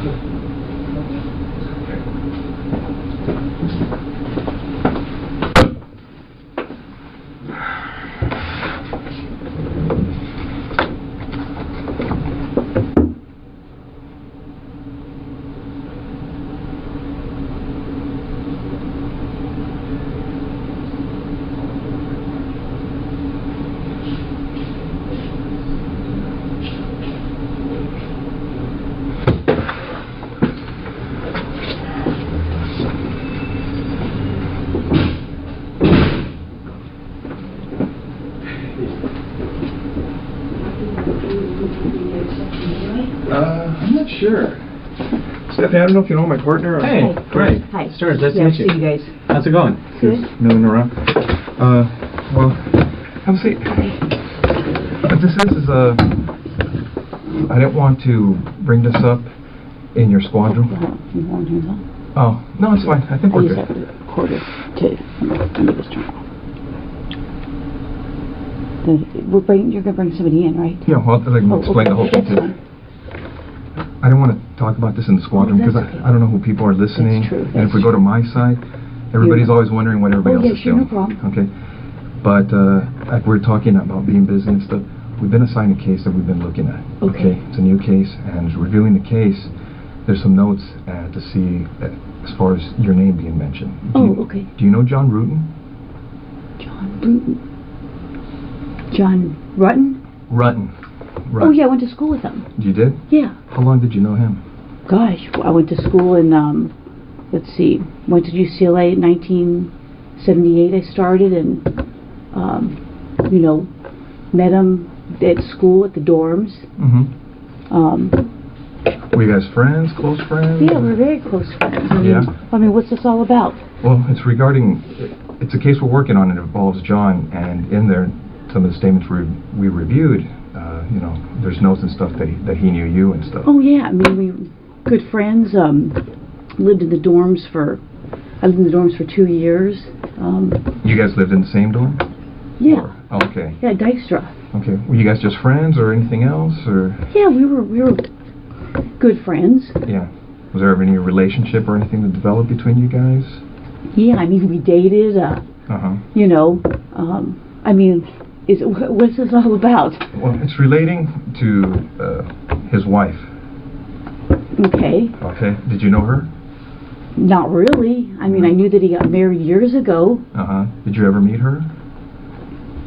I'm not sure. Stephanie, I don't know if you know my partner. Or Hey, great. Hi. Stars, nice to Yeah, meet see you. you guys. How's it going? Good. Just milling around. Well, have a seat. What this is I didn't want to bring this up in your squadron. You want to turn Oh, no, it's fine. I think I we're just good. have to record it to let me just turn it on. You're gonna bring somebody in, right? Yeah, well, I can explain the whole thing That's too. fine. I didn't want to talk about this in the squadron because that's okay. I don't know who people are listening. That's true, And if we go to my side, everybody's always wondering what everybody else is sure, doing. no problem. Okay. But like we're talking about being busy and stuff, we've been assigned a case that we've been looking at. Okay. It's a new case, and reviewing the case, there's some notes to see as far as your name being mentioned. Okay. Do you know John Rutten? John Bruton. John Rutten? Rutten. Oh yeah, I went to school with him. You did? Yeah. How long did you know him? Gosh, I went to school in, let's see, went to UCLA in 1978 I started, and, you know, met him at school at the dorms. Were you guys friends, close friends? Yeah, we're very close friends. Yeah? I mean, what's this all about? Well, it's a case we're working on, and it involves John, and in there, some of the statements we reviewed, you know, there's notes and stuff that he knew you and stuff. Oh yeah, I mean, we were good friends, lived in the dorms for 2 years. You guys lived in the same dorm? Yeah. Oh, okay. Yeah, Dykstra. Okay. Were you guys just friends or anything else, or? Yeah, we were good friends. Yeah. Was there ever any relationship or anything that developed between you guys? Yeah, I mean, we dated, you know, I mean, what's this all about? Well, it's relating to his wife. Okay. Okay. Did you know her? Not really. I mean, I knew that he got married years ago. Did you ever meet her?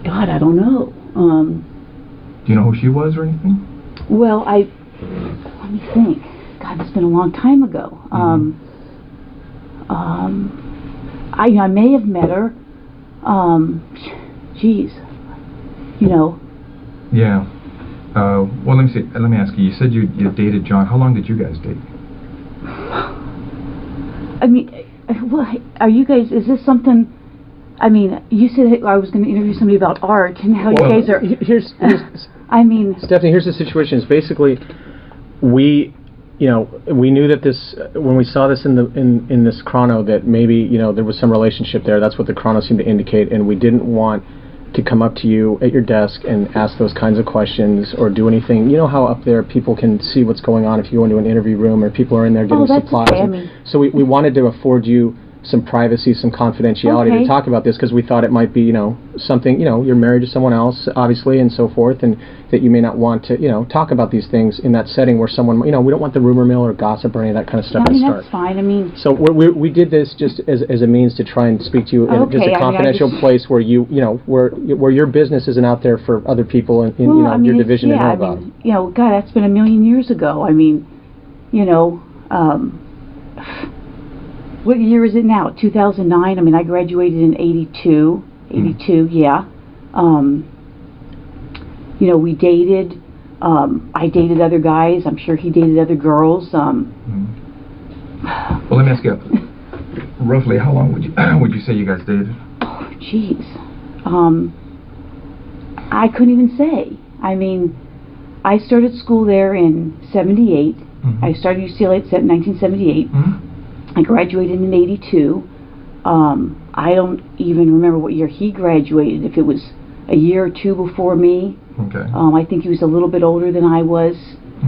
God, I don't know. Do you know who she was or anything? Well, let me think. God, it's been a long time ago. I may have met her. Geez. You know. Yeah. Well, let me see. Let me ask you. You said you dated John. How long did you guys date? I mean, well, are you guys? Is this something? I mean, you said I was going to interview somebody about art, and how you guys are. Here's I mean, Stephanie, here's the situation. It's basically, we knew that this, when we saw this in this chrono, that maybe, you know, there was some relationship there. That's what the chrono seemed to indicate, and we didn't want to come up to you at your desk and ask those kinds of questions or do anything. You know how up there people can see what's going on if you go into an interview room or people are in there getting supplies. Okay. I mean, so we wanted to afford you some privacy, some confidentiality to talk about this, because we thought it might be, you know, something, you know, you're married to someone else, obviously, and so forth, and that you may not want to, you know, talk about these things in that setting where someone, you know, we don't want the rumor mill or gossip or any of that kind of stuff I mean, to start. that's fine. I mean, so we did this just as a means to try and speak to you in just a confidential place where you know, where your business isn't out there for other people in you know, I mean, your division to know about. mean, you know, God, that's been a million years ago. I mean, you know, what year is it now? 2009? I mean, I graduated in 82. 82, yeah. You know, we dated. I dated other guys. I'm sure he dated other girls. Well, let me ask you, roughly how long would you say you guys dated? Oh, jeez. I couldn't even say. I mean, I started school there in 78. I started UCLA in 1978. I graduated in 82. I don't even remember what year he graduated, if it was a year or two before me. Okay. I think he was a little bit older than I was.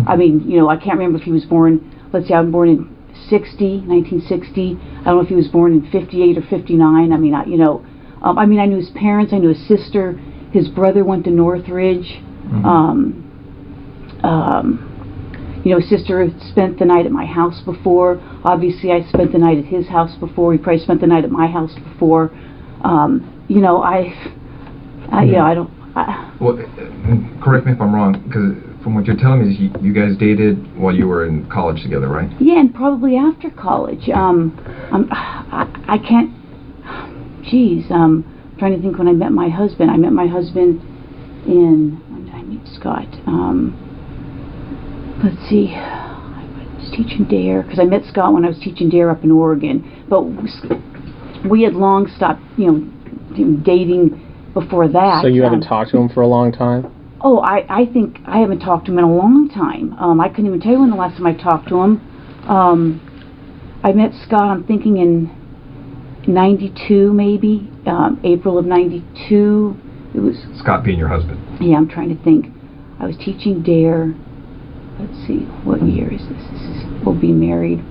I mean, you know, I can't remember if he was born let's see, I was born in 1960. I don't know if he was born in 58 or 59. I mean, I knew his parents. I knew his sister. His brother went to Northridge. His sister had spent the night at my house before. Obviously, I spent the night at his house before. He probably spent the night at my house before. I don't. Well, correct me if I'm wrong, because from what you're telling me, you guys dated while you were in college together, right? Yeah, and probably after college. I can't. Geez, I'm trying to think when I met my husband. I met my husband when did I meet Scott? Let's see. I was teaching DARE because I met Scott when I was teaching DARE up in Oregon. But we had long stopped, dating before that. So you haven't talked to him for a long time? Oh, I think I haven't talked to him in a long time. I couldn't even tell you when the last time I talked to him. I met Scott, I'm thinking in 92 maybe, April of 92. It was Scott being your husband. Yeah, I'm trying to think. I was teaching DARE. Let's see, what year is this? We'll be married.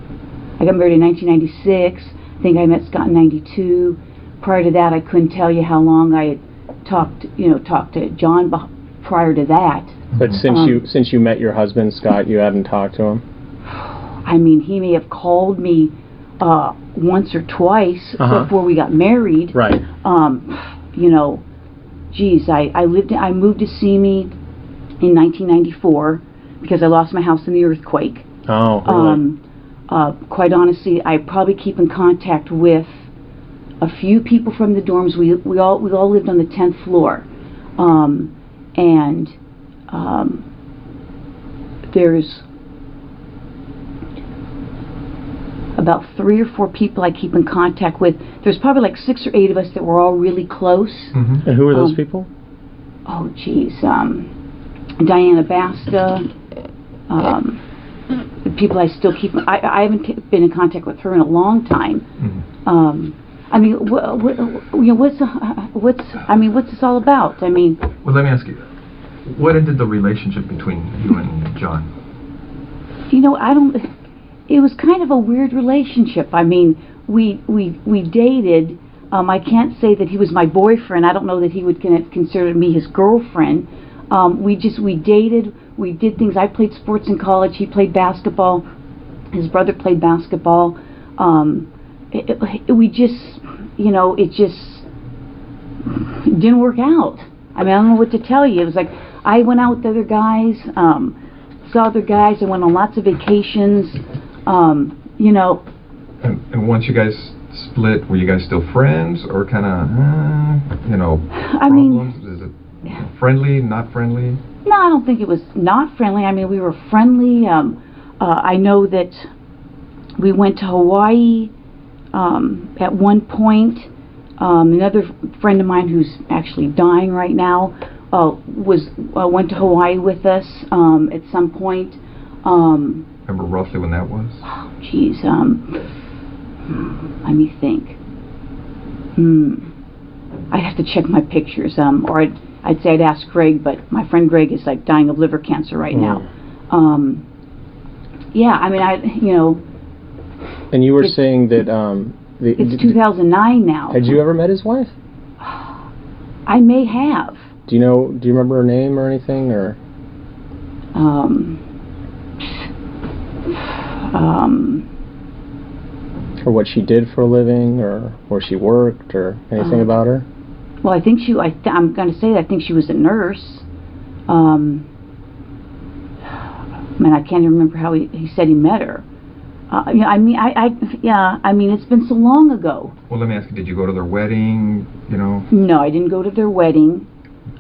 I got married in 1996. I think I met Scott in 92. Prior to that, I couldn't tell you how long I had talked to John prior to that. But since you met your husband, Scott, you haven't talked to him? I mean, he may have called me once or twice before we got married. Right. Geez, I moved to Simi in 1994 because I lost my house in the earthquake. Oh, really? Quite honestly, I probably keep in contact with a few people from the dorms. We all lived on the 10th floor, and there's about 3 or 4 people I keep in contact with. There's probably like 6 or 8 of us that were all really close. Mm-hmm. And who are those people? Oh, geez, Diana Basta. The people I still keep. I haven't been in contact with her in a long time. Mm-hmm. I mean, what's this all about? I mean. Well, let me ask you, what ended the relationship between you and John? It was kind of a weird relationship. I mean, we dated. I can't say that he was my boyfriend. I don't know that he would consider me his girlfriend. We dated. We did things. I played sports in college. He played basketball. His brother played basketball. It just didn't work out. I mean, I don't know what to tell you. It was like I went out with other guys, saw other guys. I went on lots of vacations. And once you guys split, were you guys still friends, or kind of, problems? Is it friendly, not friendly? No, I don't think it was not friendly. I mean, we were friendly. I know that we went to Hawaii at one point. Another friend of mine who's actually dying right now went to Hawaii with us at some point. Remember roughly when that was? Oh, geez. Let me think. I'd have to check my pictures. Or I'd say I'd ask Greg, but my friend Greg is like dying of liver cancer right now. Yeah, I mean, And you were saying that it's 2009 now. Had you ever met his wife? I may have. Do you remember her name or anything, or? Or what she did for a living, or where she worked, or anything about her? Well, I think I'm going to say that I think she was a nurse. I can't remember how he said he met her. I mean, it's been so long ago. Well, let me ask you, did you go to their wedding, No, I didn't go to their wedding.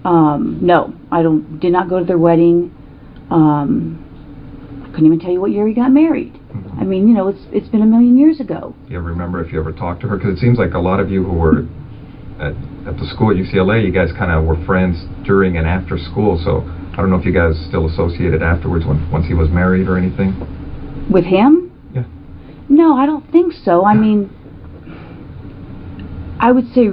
No, did not go to their wedding. Couldn't even tell you what year he got married. Mm-hmm. I mean, it's been a million years ago. Do you remember if you ever talked to her? Because it seems like a lot of you who were at the school at UCLA, you guys kind of were friends during and after school, so I don't know if you guys still associated afterwards once he was married or anything. With him? Yeah. No, I don't think so. I mean, I would say,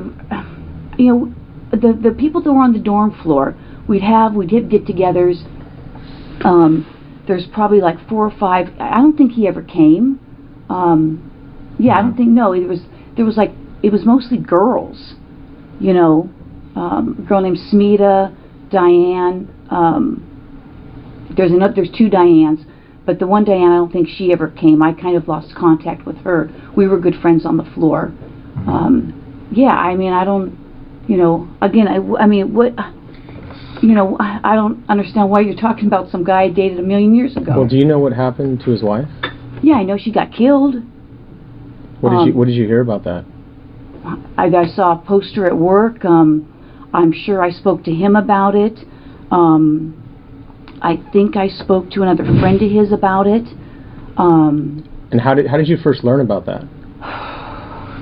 the people that were on the dorm floor, we'd have get-togethers. there's probably like 4 or 5. I don't think he ever came. Yeah, I don't think, no, it was mostly girls, you know, a girl named Smita, Diane, there's 2 Dianes, but the one Diane, I don't think she ever came. I kind of lost contact with her. We were good friends on the floor. Yeah, I mean, I don't, you know, again, I mean, what, you know, I don't understand why you're talking about some guy I dated a million years ago. Well, do you know what happened to his wife? Yeah, I know she got killed. What did you hear about that? I saw a poster at work. I'm sure I spoke to him about it. I think I spoke to another friend of his about it. And how did you first learn about that?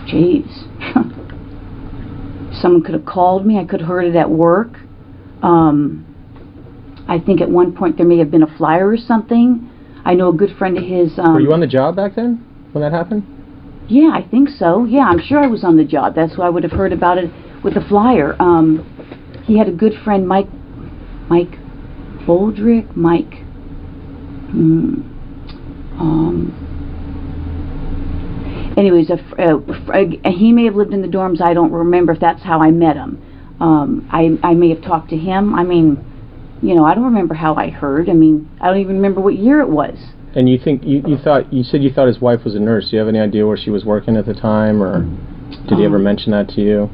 Jeez. Someone could have called me. I could have heard it at work. I think at one point there may have been a flyer or something. I know a good friend of his... Were you on the job back then when that happened? Yeah, I think so. Yeah, I'm sure I was on the job. That's why I would have heard about it with the flyer. He had a good friend, Mike Boldrick, anyways, he may have lived in the dorms. I don't remember if that's how I met him. I may have talked to him. I mean, you know, I don't remember how I heard. I mean, I don't even remember what year it was. And you think you said you thought his wife was a nurse. Do you have any idea where she was working at the time, or did he ever mention that to you?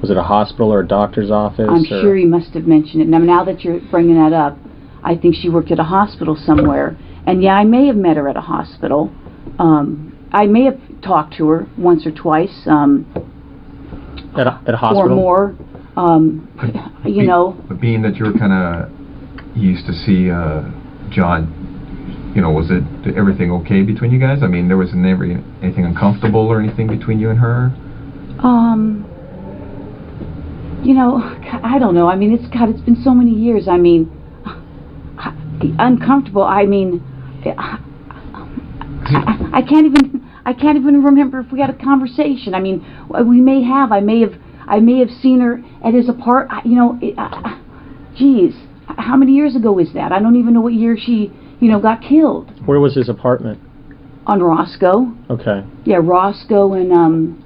Was it a hospital or a doctor's office? I'm sure he must have mentioned it. Now that you're bringing that up, I think she worked at a hospital somewhere. And yeah, I may have met her at a hospital. I may have talked to her once or twice. At a hospital? Or more. You know. But being that you were you used to see John, you know, was everything okay between you guys? I mean, there was never anything uncomfortable or anything between you and her? You know, I don't know. I mean, it's been so many years. I mean, uncomfortable. I mean, I can't even remember if we had a conversation. I mean, we may have. I may have seen her at his apartment. You know, geez, how many years ago is that? I don't even know what year she, you know, got killed. Where was his apartment? On Roscoe. Okay. Yeah, Roscoe and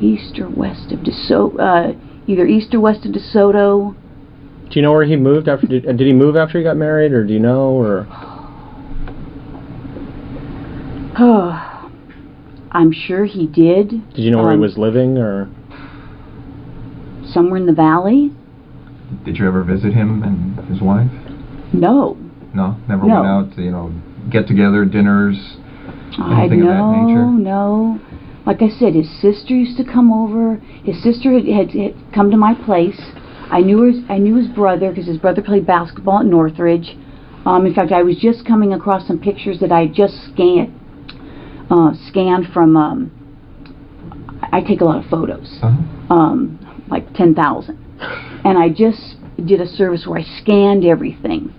east or west of DeSoto. Either east or west of DeSoto. Do you know where he moved after? Did he move after he got married, or do you know, or? I'm sure he did. Did you know where he was living, or? Somewhere in the valley. Did you ever visit him and his wife? No. No? Never went out to, you know, get-together, dinners, anything of that nature? No. Like I said, his sister used to come over. His sister had come to my place. I knew his brother because his brother played basketball at Northridge. In fact, I was just coming across some pictures that I just scanned from. I take a lot of photos, like 10,000, and I just did a service where I scanned everything.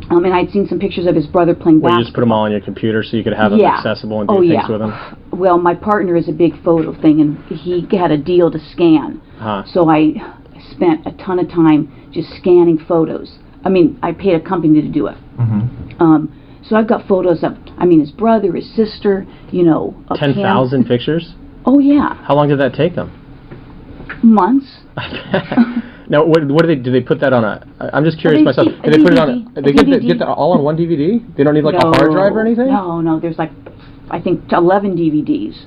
And I'd seen some pictures of his brother playing basketball. You just put them all on your computer so you could have them accessible and do things with them? Well, my partner is a big photo thing, and he had a deal to scan. So I spent a ton of time just scanning photos. I mean, I paid a company to do it. So I've got photos of, his brother, his sister, you know. 10,000 pictures? Oh, yeah. How long did that take them? Months. Now, what do they put that on a? I'm just curious myself. Do they put it on a? They get that all on one DVD? They don't need like a hard drive or anything? No. There's like, I think 11 DVDs.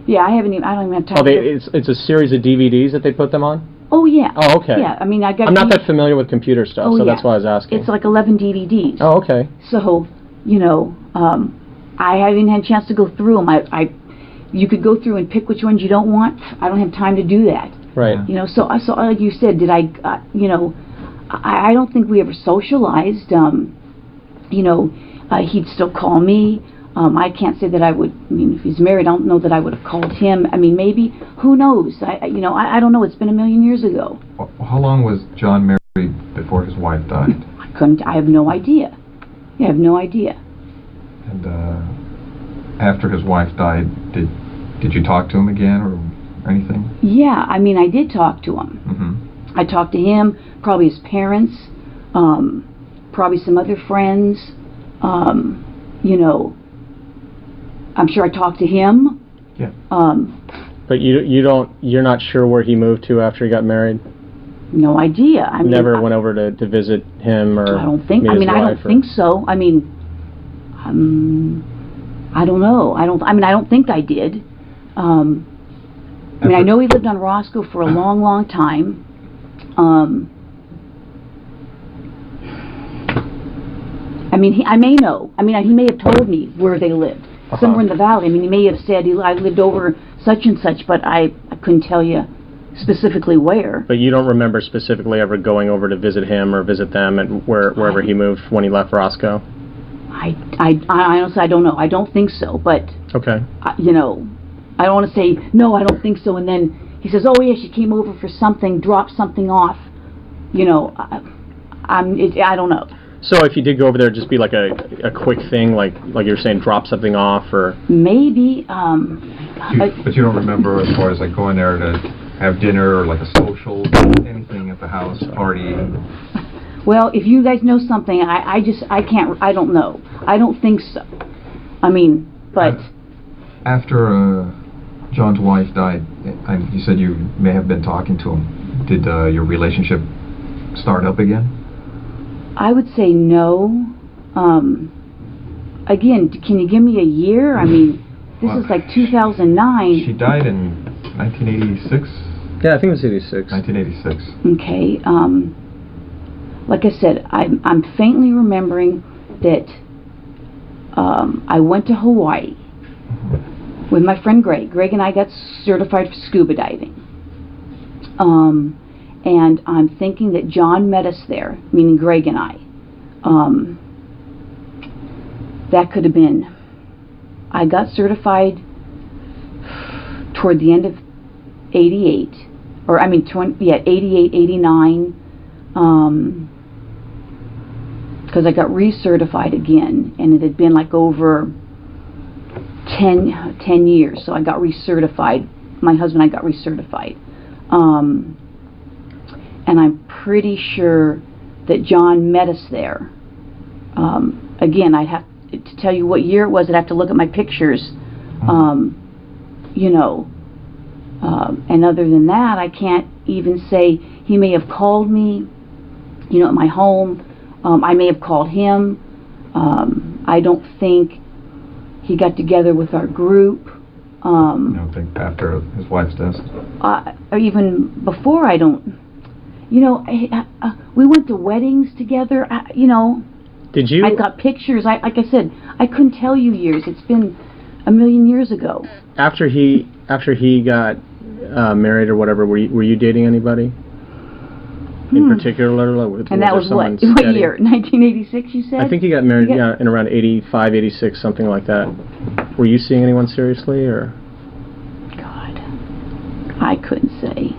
Yeah, I don't even have time. It's a series of DVDs that they put them on? Oh yeah. Oh, okay. Yeah, I'm not that familiar with computer stuff, so that's why I was asking. It's like 11 DVDs. Oh, okay. So, you know, I haven't had a chance to go through them. You could go through and pick which ones you don't want. I don't have time to do that. Right. You know, so like you said, I don't think we ever socialized. You know, he'd still call me. I can't say that I would. If he's married, I don't know that I would have called him. Maybe. Who knows? I don't know. It's been a million years ago. Well, how long was John married before his wife died? I have no idea. I have no idea. And after his wife died, did you talk to him again or anything? Yeah, I did talk to him. I talked to him, probably his parents. probably some other friends. You know, I'm sure I talked to him. Yeah. But you're not sure where he moved to after he got married? No idea. I mean, never went over to visit him or I don't think. meet I his mean, I wife, don't think so. I mean, I don't know. I don't think I did. I mean, I know he lived on Roscoe for a long, long time. I mean, I may know. I mean, he may have told me where they lived, somewhere in the valley. I mean, he may have said I lived over such and such, but I couldn't tell you specifically where. But you don't remember specifically ever going over to visit him or visit them at wherever he moved when he left Roscoe? I honestly, I don't know. I don't think so, but okay. You know, I don't want to say no, I don't think so, and then he says, oh yeah, she came over for something, dropped something off. You know, I don't know. So if you did go over there, just be like a quick thing, like you're saying, drop something off, or maybe. But you don't remember as far as like going there to have dinner or like a social, anything at the house, party? Well, if you guys know something, I can't, I don't know. I don't think so. I mean, but... After John's wife died, and you said you may have been talking to him, did your relationship start up again? I would say no. Again, can you give me a year? I mean, this is like 2009. She died in 1986? Yeah, I think it was 86. 1986. Okay. Like I said, I'm faintly remembering that I went to Hawaii with my friend Greg. Greg and I got certified for scuba diving. And I'm thinking that John met us there, meaning Greg and I. That could have been. I got certified toward the end of 88, or I mean, 88, 89, because I got recertified again, and it had been like over 10 years, so I got recertified. My husband and I got recertified. And I'm pretty sure that John met us there. Again, I'd have to tell you what year it was. I'd have to look at my pictures. You know, and other than that, I can't even say. He may have called me, you know, at my home. I may have called him. I don't think he got together with our group. I don't think after his wife's death? Or even before, I don't. You know, we went to weddings together. You know, did you? I got pictures. Like I said, I couldn't tell you years. It's been a million years ago. After he got married or whatever, were you dating anybody in particular? And that was what year? 1986, you said? I think he got married in around 85, 86, something like that. Were you seeing anyone seriously, or? God, I couldn't say.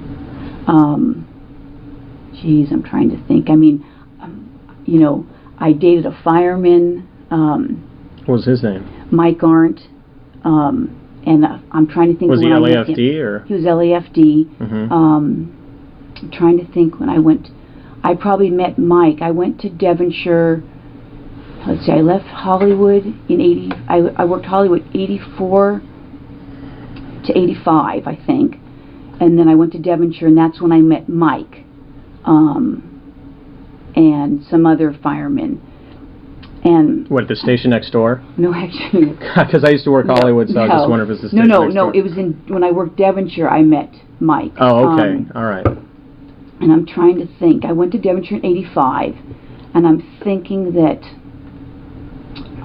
Geez, I'm trying to think. I mean, you know, I dated a fireman. What was his name? Mike Arndt. And I'm trying to think. Was he LAFD or? He was LAFD. Mm-hmm. I'm trying to think when I went. I probably met Mike. I went to Devonshire. Let's see. I left Hollywood in 80. I worked Hollywood 84 to 85, I think, and then I went to Devonshire, and that's when I met Mike. And some other firemen. And what, the station next door? No, actually. Because I used to work Hollywood, so I was just wondering if it was the station next door. It was when I worked Devonshire, I met Mike. Oh, okay. All right. And I'm trying to think. I went to Devonshire in 85, and I'm thinking that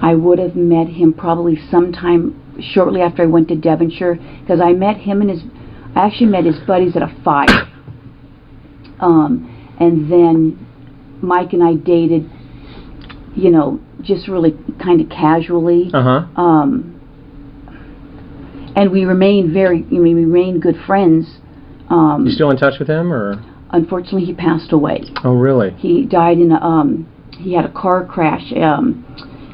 I would have met him probably sometime shortly after I went to Devonshire, because I met him and I actually met his buddies at a fire. And then Mike and I dated, you know, just really kind of casually. And we remained we remained good friends. You still in touch with him, or? Unfortunately, he passed away. Oh, really? He died in he had a car crash.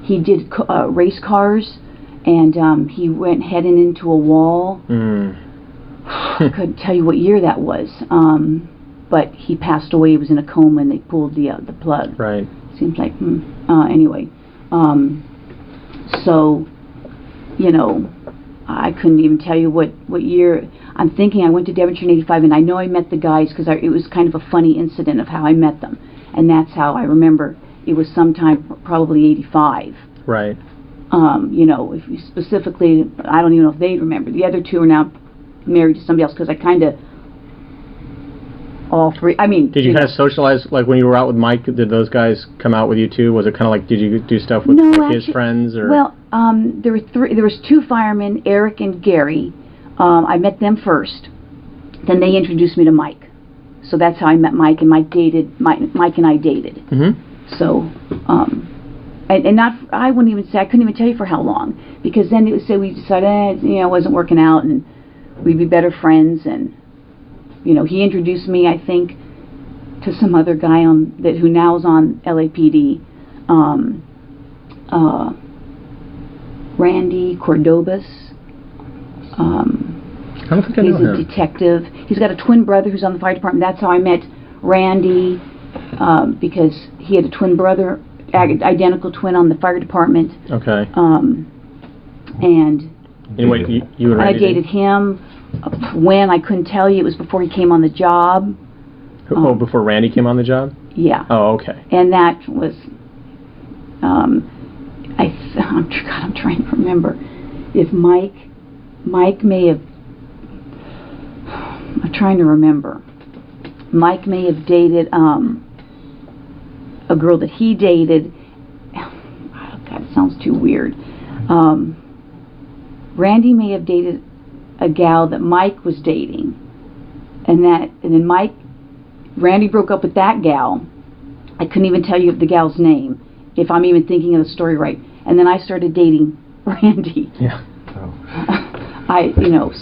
He did race cars, and he went heading into a wall. I couldn't tell you what year that was. but he passed away. He was in a coma, and they pulled the plug. Right. Seems like, anyway. So, you know, I couldn't even tell you what year. I'm thinking I went to Devonshire in '85, and I know I met the guys because it was kind of a funny incident of how I met them, and that's how I remember. It was sometime probably '85. Right. You know, if you specifically, I don't even know if they remember. The other two are now married to somebody else because I kind of, all three, I mean... Did you kind of socialize, like when you were out with Mike, did those guys come out with you too? Was it kind of like, did you do stuff with no, like actually, his friends? Or? Well, there was two firemen, Eric and Gary. I met them first. Then they introduced me to Mike. So that's how I met Mike, and Mike and I dated. Mm-hmm. So, and not, I wouldn't even say, I couldn't even tell you for how long, because then it would say we decided, you know, it wasn't working out, and we'd be better friends, and, you know, he introduced me, I think, to some other guy who now is on LAPD, Randy Cordobas. I don't think I know him. He's a detective. He's got a twin brother who's on the fire department. That's how I met Randy, because he had a twin brother, identical twin on the fire department. Okay. And anyway, you and I Randy dated him. When I couldn't tell you, it was before he came on the job. Before Randy came on the job? Yeah. Oh, okay. And that was, I'm trying to remember if Mike may have. I'm trying to remember. Mike may have dated a girl that he dated. Oh God, it sounds too weird. Randy may have dated a gal that Mike was dating, and then Randy broke up with that gal. I couldn't even tell you the gal's name, if I'm even thinking of the story right. And then I started dating Randy. Yeah.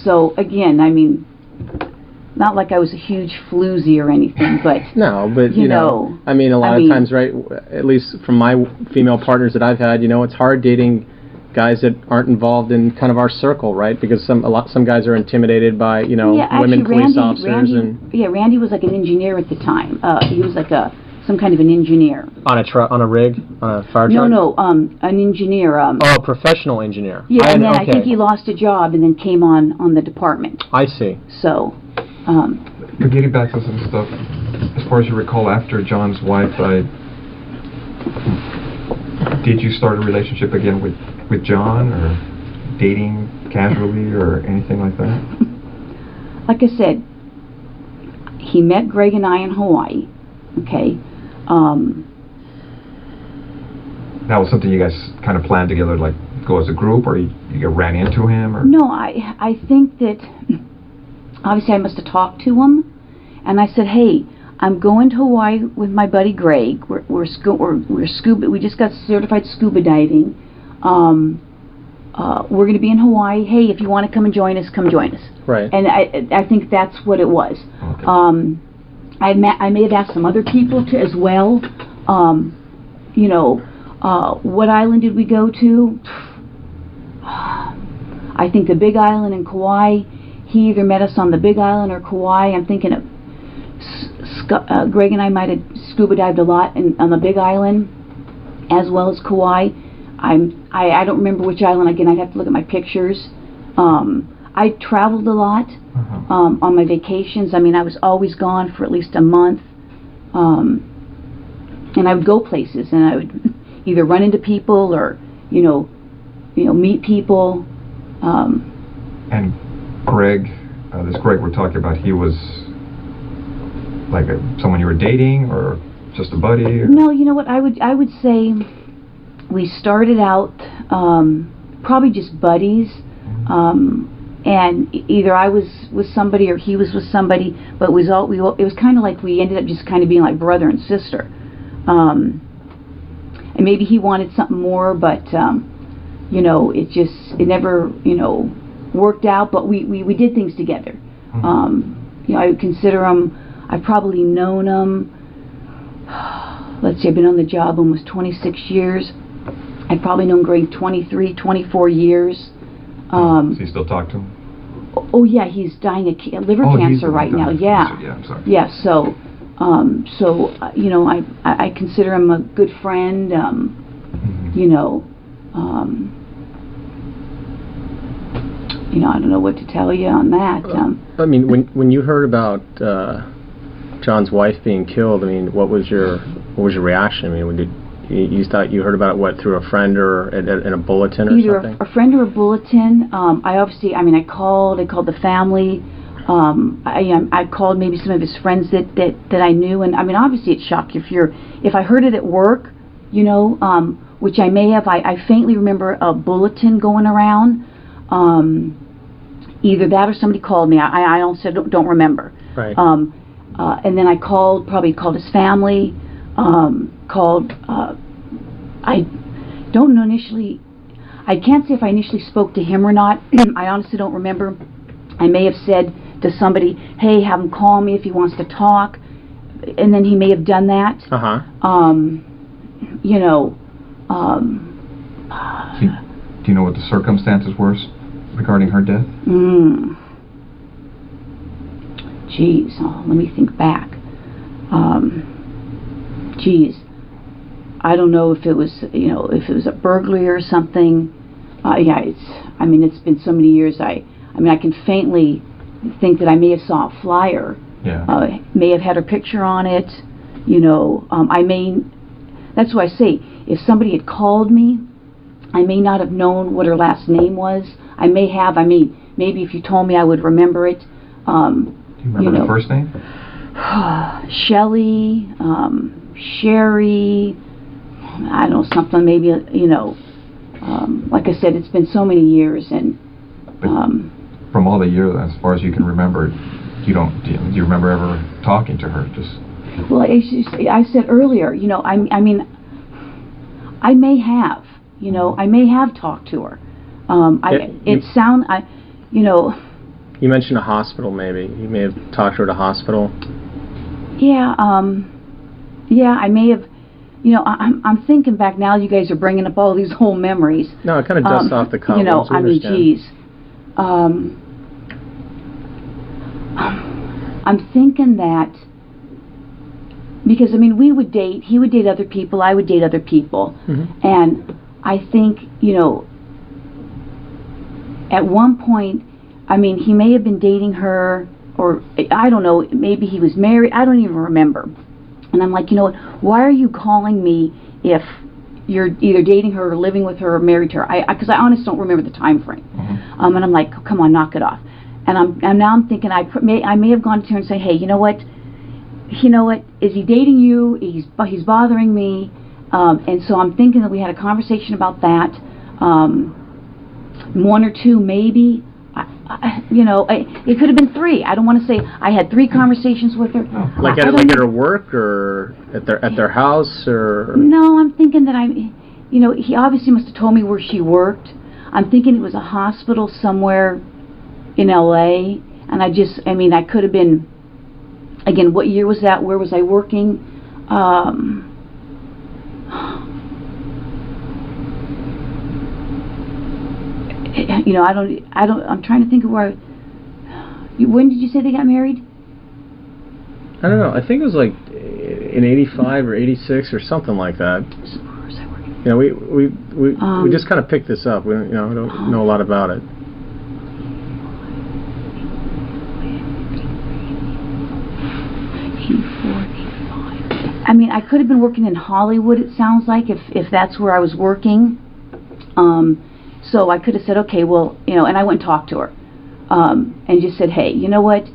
So again, I mean, not like I was a huge floozy or anything, but no, but you know, I mean, a lot of times, right? At least from my female partners that I've had, you know, it's hard dating guys that aren't involved in kind of our circle, right? Because some guys are intimidated by, you know, women police officers. Randy was like an engineer at the time. He was like some kind of an engineer. On a rig, on a fire truck? No, an engineer. A professional engineer. Yeah, and then I think he lost a job and then came on the department. I see. So, getting back to some stuff, as far as you recall, after John's wife died, did you start a relationship again with John, or dating casually, or anything like that? Like I said, he met Greg and I in Hawaii. Okay. That was something you guys kind of planned together, like go as a group, or you ran into him, or? No, I think that obviously I must have talked to him, and I said, hey, I'm going to Hawaii with my buddy Greg. We're scuba. We just got certified scuba diving. We're going to be in Hawaii. Hey, if you want to come and join us, come join us. Right. And I think that's what it was. Okay. I may have asked some other people to as well. You know, what island did we go to? I think the Big Island in Kauai. He either met us on the Big Island or Kauai. I'm thinking of Greg and I might have scuba dived a lot on the Big Island, as well as Kauai. I don't remember which island. Again, I'd have to look at my pictures. I traveled a lot on my vacations. I mean, I was always gone for at least a month, and I would go places, and I would either run into people or you know meet people. And Greg, this Greg we're talking about, he was like someone you were dating, or just a buddy? Or? No, you know what? I would say we started out probably just buddies, and either I was with somebody or he was with somebody, but it was kind of like we ended up just kind of being like brother and sister. And maybe he wanted something more, but you know, it never worked out. But we did things together. You know, I would consider him. I've probably known him. Let's see, I've been on the job almost 26 years. I've probably known Greg 23, 24 years. So you still talk to him? Oh yeah, he's dying of liver Oh, he's cancer the one right now. dying of Yeah. cancer. Yeah, I'm sorry. Yeah. So you know, I consider him a good friend. You know, I don't know what to tell you on that. I mean, when you heard about John's wife being killed, I mean, what was your reaction? I mean, you thought you heard about it through a friend or in a bulletin or Either something? a friend or a bulletin. I called the family. I called maybe some of his friends that I knew, and I mean, obviously it shocked you if I heard it at work, you know, which I may have. I faintly remember a bulletin going around. Either that or somebody called me. I also don't remember. Right. And then I probably called his family. I don't know initially. I can't say if I initially spoke to him or not. I honestly don't remember. I may have said to somebody, "Hey, have him call me if he wants to talk," and then he may have done that. You know. Do you know what the circumstances were regarding her death? Geez, let me think back. I don't know if it was, a burglary or something. Yeah, it's been so many years. I can faintly think that I may have saw a flyer. Yeah. May have had her picture on it. That's why I say, if somebody had called me, I may not have known what her last name was. I may have. Maybe if you told me, I would remember it. Do you remember her first name? Shelley, Sherry, I don't know, something maybe, like I said, it's been so many years, and from all the years, as far as you can remember, do you remember ever talking to her? Well, I said earlier, I may have, I may have talked to her. You mentioned a hospital, maybe. You may have talked to her at a hospital. Yeah, I may have. I'm thinking back now. You guys are bringing up all these whole memories. No, it kind of dusts off the cuff. Geez. I'm thinking that because we would date. He would date other people. I would date other people, and I think at one point, he may have been dating her, or I don't know, maybe he was married. I don't even remember. And I'm like, why are you calling me if you're either dating her or living with her or married to her? Because I honestly don't remember the time frame. And I'm like, come on, knock it off. And now I'm thinking I may have gone to her and say, hey, you know what? Is he dating you? He's bothering me. And so I'm thinking that we had a conversation about that. One or two, maybe. It could have been three. I don't want to say I had 3 conversations with her. Like at her work or at their house or. No, I'm thinking that he obviously must have told me where she worked. I'm thinking it was a hospital somewhere in L.A. And I could have been. Again, what year was that? Where was I working? I'm trying to think of where. When did you say they got married? I don't know. I think it was like in '85 or '86 or something like that. So where was I working? We just kind of picked this up. We don't know a lot about it. I could have been working in Hollywood, it sounds like, if that's where I was working. So I could have said, okay, well, and I went and talked to her, and just said, hey, you know what,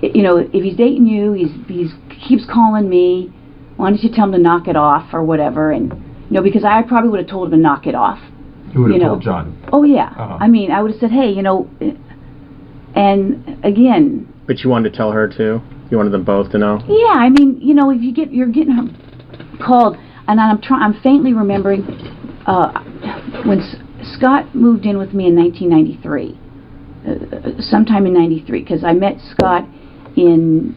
if he's dating you, he keeps calling me, why don't you tell him to knock it off or whatever, and, because I probably would have told him to knock it off. You would have told John? Oh, yeah. I would have said, hey, and again. But you wanted to tell her too? You wanted them both to know? Yeah, if you're getting her called, and I'm faintly remembering, when Scott moved in with me in 1993, sometime in 93, because I met Scott in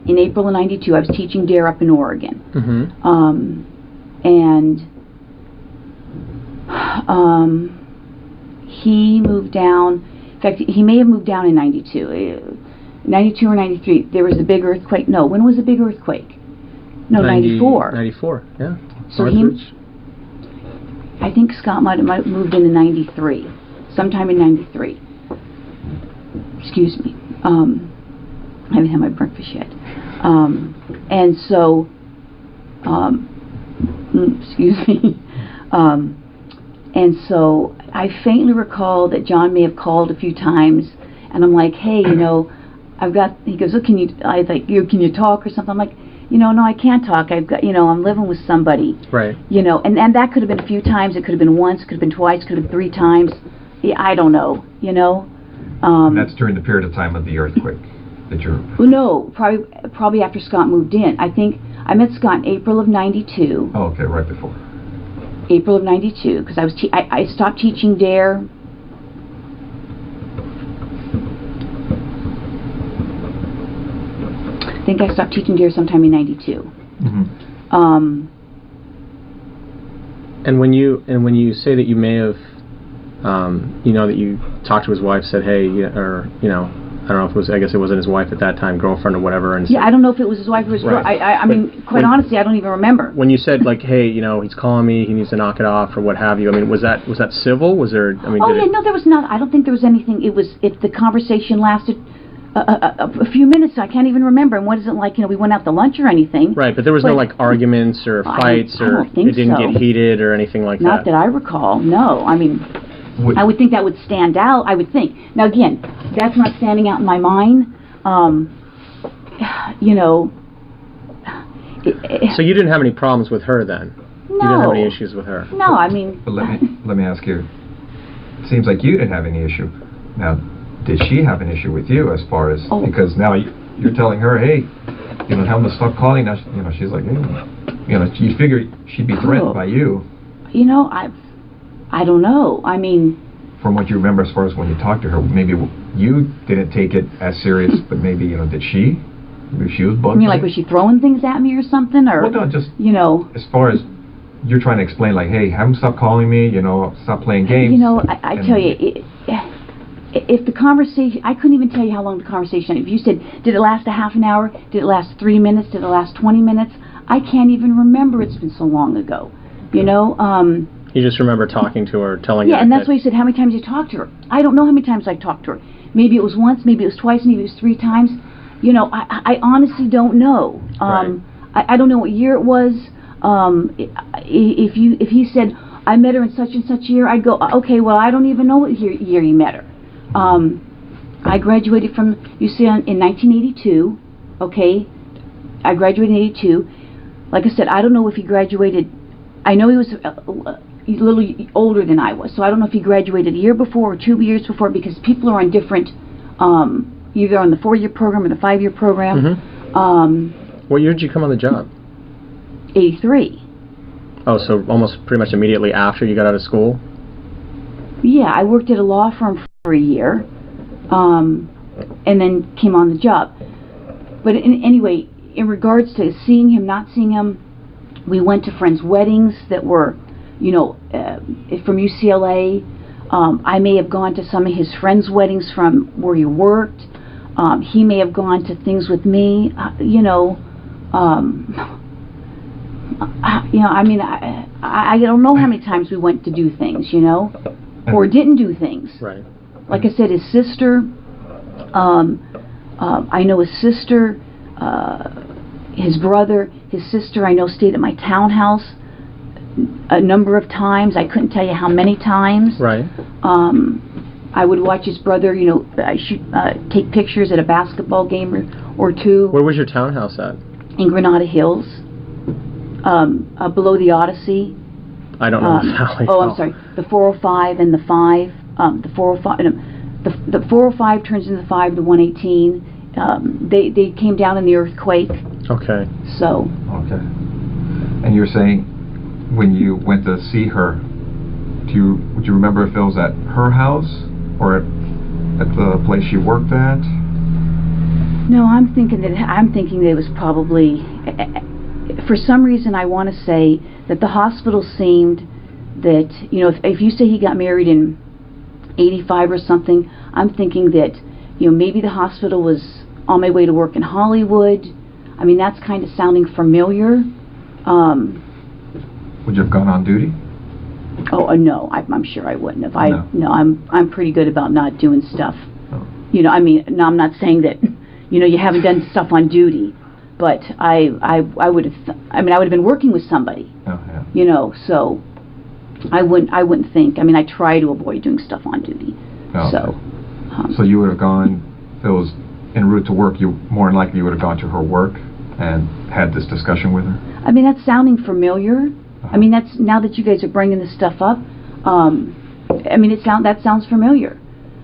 April of 92. I was teaching DARE up in Oregon. And he moved down. fact, he may have moved down in 92. 92 or 93. There was a big earthquake. No, when was the big earthquake? No, 94. 94, yeah. So I think Scott might have moved in 93. Sometime in 93. Excuse me. I haven't had my breakfast yet. And so, excuse me. And so I faintly recall that John may have called a few times, and I'm like, hey, you know, I've got, he goes, oh, can you talk or something? I'm like, you know, no, I can't talk. I've got, you know, I'm living with somebody. Right. You know, and that could have been a few times. It could have been once, it could have been twice, it could have been 3 times. Yeah, I don't know, you know. And that's during the period of time of the earthquake that you're... Well, no, probably after Scott moved in. I think I met Scott in April of 92. Oh, okay, right before. April of 92, because I stopped teaching DARE. I think I stopped teaching DARE sometime in 92. Mm-hmm. And when you say that you may have, you know, that you talked to his wife, said, hey, or, you know, I don't know if it was, I guess it wasn't his wife at that time, girlfriend or whatever. And yeah, I don't know if it was his wife or his girl. I mean, quite honestly, I don't even remember. When you said, like, hey, you know, he's calling me, he needs to knock it off, or what have you, I mean, was that civil? Was there, I mean... Oh, yeah, no, there was not. I don't think there was anything. It was, if the conversation lasted a few minutes, I can't even remember. And what is it like, you know, we went out to lunch or anything. Right, but there was no, like, arguments or fights, I or don't think it didn't so. get heated or anything like Not that I recall, no. I mean... I would think that would stand out, I would think. Now again, that's not standing out in my mind. You know... So you didn't have any problems with her then? No. You didn't have any issues with her? No, I mean... But let me ask you, it seems like you didn't have any issue. Now, did she have an issue with you as far as... Oh. Because now you're telling her, hey, you know, tell him to stop calling. Now, you know, she's like, hey, you know, you figure she'd be threatened by you. You know, I don't know. I mean... From what you remember as far as when you talked to her, maybe you didn't take it as serious, but maybe, you know, did she? Maybe she was bugged. I mean, like, was she throwing things at me or something? Or, well, no, just, you know... As far as you're trying to explain, like, hey, have him stop calling me, you know, stop playing games. You know, I tell you, if the conversation... I couldn't even tell you how long the conversation... If you said, did it last a half an hour? Did it last 3 minutes? Did it last 20 minutes? I can't even remember. It's been so long ago. You know, You just remember talking to her, telling her... Yeah, and that's why you said, how many times you talked to her? I don't know how many times I talked to her. Maybe it was once, maybe it was twice, maybe it was 3 times. You know, I honestly don't know. Right. I don't know what year it was. If he said, I met her in such and such year, I'd go, okay, well, I don't even know what year you met her. I graduated from UCLA in 1982, okay? I graduated in 82. Like I said, I don't know if he graduated... I know he was a little older than I was, so I don't know if he graduated a year before or 2 years before, because people are on different, either on the 4-year program or the 5-year program. Mm-hmm. What year did you come on the job? 83. Oh, so almost pretty much immediately after you got out of school? Yeah, I worked at a law firm for a year, and then came on the job. But anyway, in regards to seeing him, not seeing him, we went to friends' weddings that were, you know, from UCLA. I may have gone to some of his friends' weddings from where he worked. He may have gone to things with me. You know, I mean, I don't know how many times we went to do things, you know, or didn't do things. Right. Like I said, his sister. I know his sister. His brother, his sister, I know, stayed at my townhouse a number of times. I couldn't tell you how many times. Right. I would watch his brother, you know, take pictures at a basketball game or two. Where was your townhouse at? In Granada Hills, below the Odyssey. I don't know the valley. Oh, I'm sorry. The 405 and the 5. The 405. The 405 turns into the 5. The 118. They came down in the earthquake. Okay. So. Okay. And you're saying when you went to see her, would you remember if it was at her house or at the place she worked at? No, I'm thinking that it was probably, for some reason I want to say that the hospital seemed that, you know, if you say he got married in 85 or something, I'm thinking that, you know, maybe the hospital was on my way to work in Hollywood. I mean, that's kind of sounding familiar. Would you have gone on duty? No, I'm sure I wouldn't have. No. I'm pretty good about not doing stuff. Oh. You know, I mean, no, I'm not saying that, you know, you haven't done stuff on duty, but I would have, I would have been working with somebody. Oh, yeah. You know, so I wouldn't think. I mean, I try to avoid doing stuff on duty. Oh, So. okay. So you would have gone, if it was en route to work, you more than likely you would have gone to her work and had this discussion with her? I mean, that's sounding familiar. I mean, that's, now that you guys are bringing this stuff up, I mean, that sounds familiar.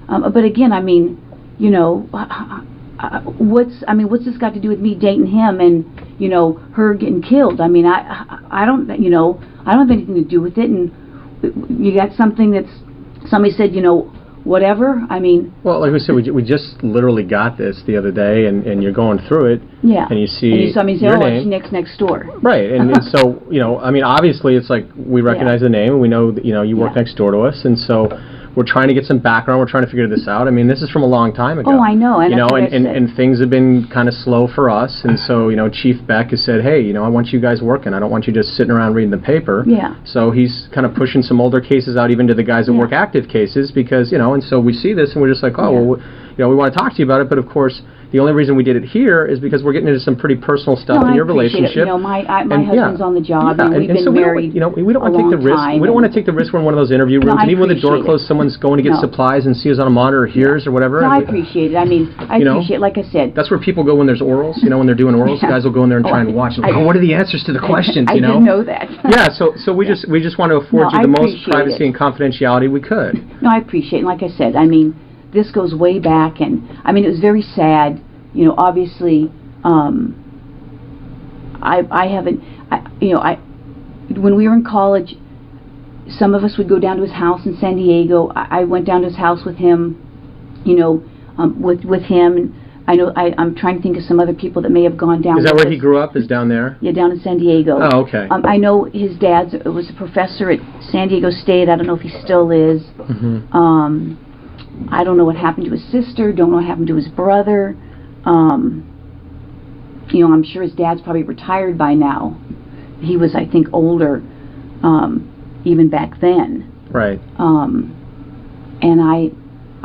But again, I mean, you know, what's this got to do with me dating him and, you know, her getting killed? I mean, I don't, you know, I don't have anything to do with it. And you got something that's, somebody said, you know, whatever. I mean, Well, like we said, we just literally got this the other day, and you're going through it, yeah. and you see And you saw me say, your oh, name. it's next door. Right, and so, you know, I mean, obviously it's like we recognize the name, and we know that, you know, you work Yeah. next door to us, and so we're trying to get some background, we're trying to figure this out. I mean, this is from a long time ago. Oh, I know, and you know, that's what I and said. things have been kind of slow for us, and so, you know, Chief Beck has said, hey, you know, I want you guys working, I don't want you just sitting around reading the paper. Yeah. So he's kind of pushing some older cases out even to the guys that Yeah. work active cases, because, you know, and so we see this and we're just like, oh, Yeah. well, you know, we want to talk to you about it, but of course, the only reason we did it here is because we're getting into some pretty personal stuff No, in I your appreciate relationship. it. You know, my And, husband's on the job, Yeah, and we've been so we don't, married you know, we don't a want to take the long risk. time, We don't and- want to take the risk. We're in one of those interview No, rooms, I and even when the door appreciate closed, it. someone's going to get No. supplies and see us on a monitor, or hears or whatever. No, and I we- appreciate it. I mean, I You know? appreciate, like I said. That's where people go when there's orals. You know, when they're doing orals, Yeah. guys will go in there and Oh, try and watch. And I- oh, what are the answers to the questions? I You know. didn't know that. Yeah, so we just want to afford No, you I the most appreciate privacy it. and confidentiality we could. No, I appreciate it. And like I said, I mean, this goes way back, and I mean, it was very sad. You know, obviously, I haven't, you know, when we were in college, some of us would go down to his house in San Diego. I went down to his house with him, you know, with him. And I know I'm trying to think of some other people that may have gone down. Is that with where he us. grew up? Is down there? Yeah, down in San Diego. Oh, okay. I know his dad was a professor at San Diego State. I don't know if he still is. Mm-hmm. I don't know what happened to his sister. Don't know what happened to his brother. You know, I'm sure his dad's probably retired by now. He was, I think, older, even back then. Right. And I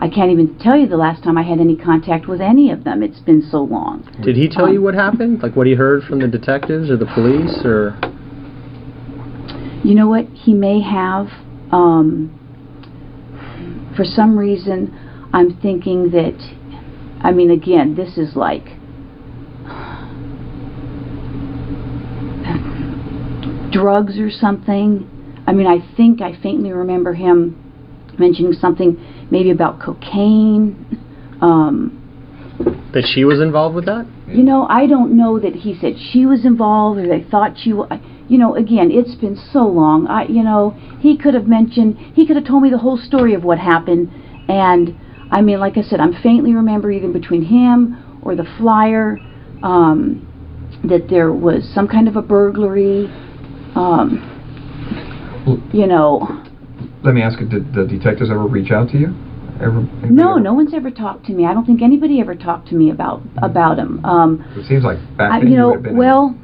can't even tell you the last time I had any contact with any of them. It's been so long. Did he tell you what happened? Like what he heard from the detectives or the police, or? You know what? He may have. For some reason, I'm thinking that, I mean, again, this is like drugs or something. I mean, I think I faintly remember him mentioning something maybe about cocaine. That she was involved with that? You know, I don't know that he said she was involved or they thought she was. You know, again, it's been so long. You know, he could have told me the whole story of what happened. And, I mean, like I said, I'm faintly remember either between him or the flyer that there was some kind of a burglary. You know. Let me ask you, did the detectives ever reach out to you? No one's ever talked to me. I don't think anybody ever talked to me about him. It seems like back then you know, would have been... well,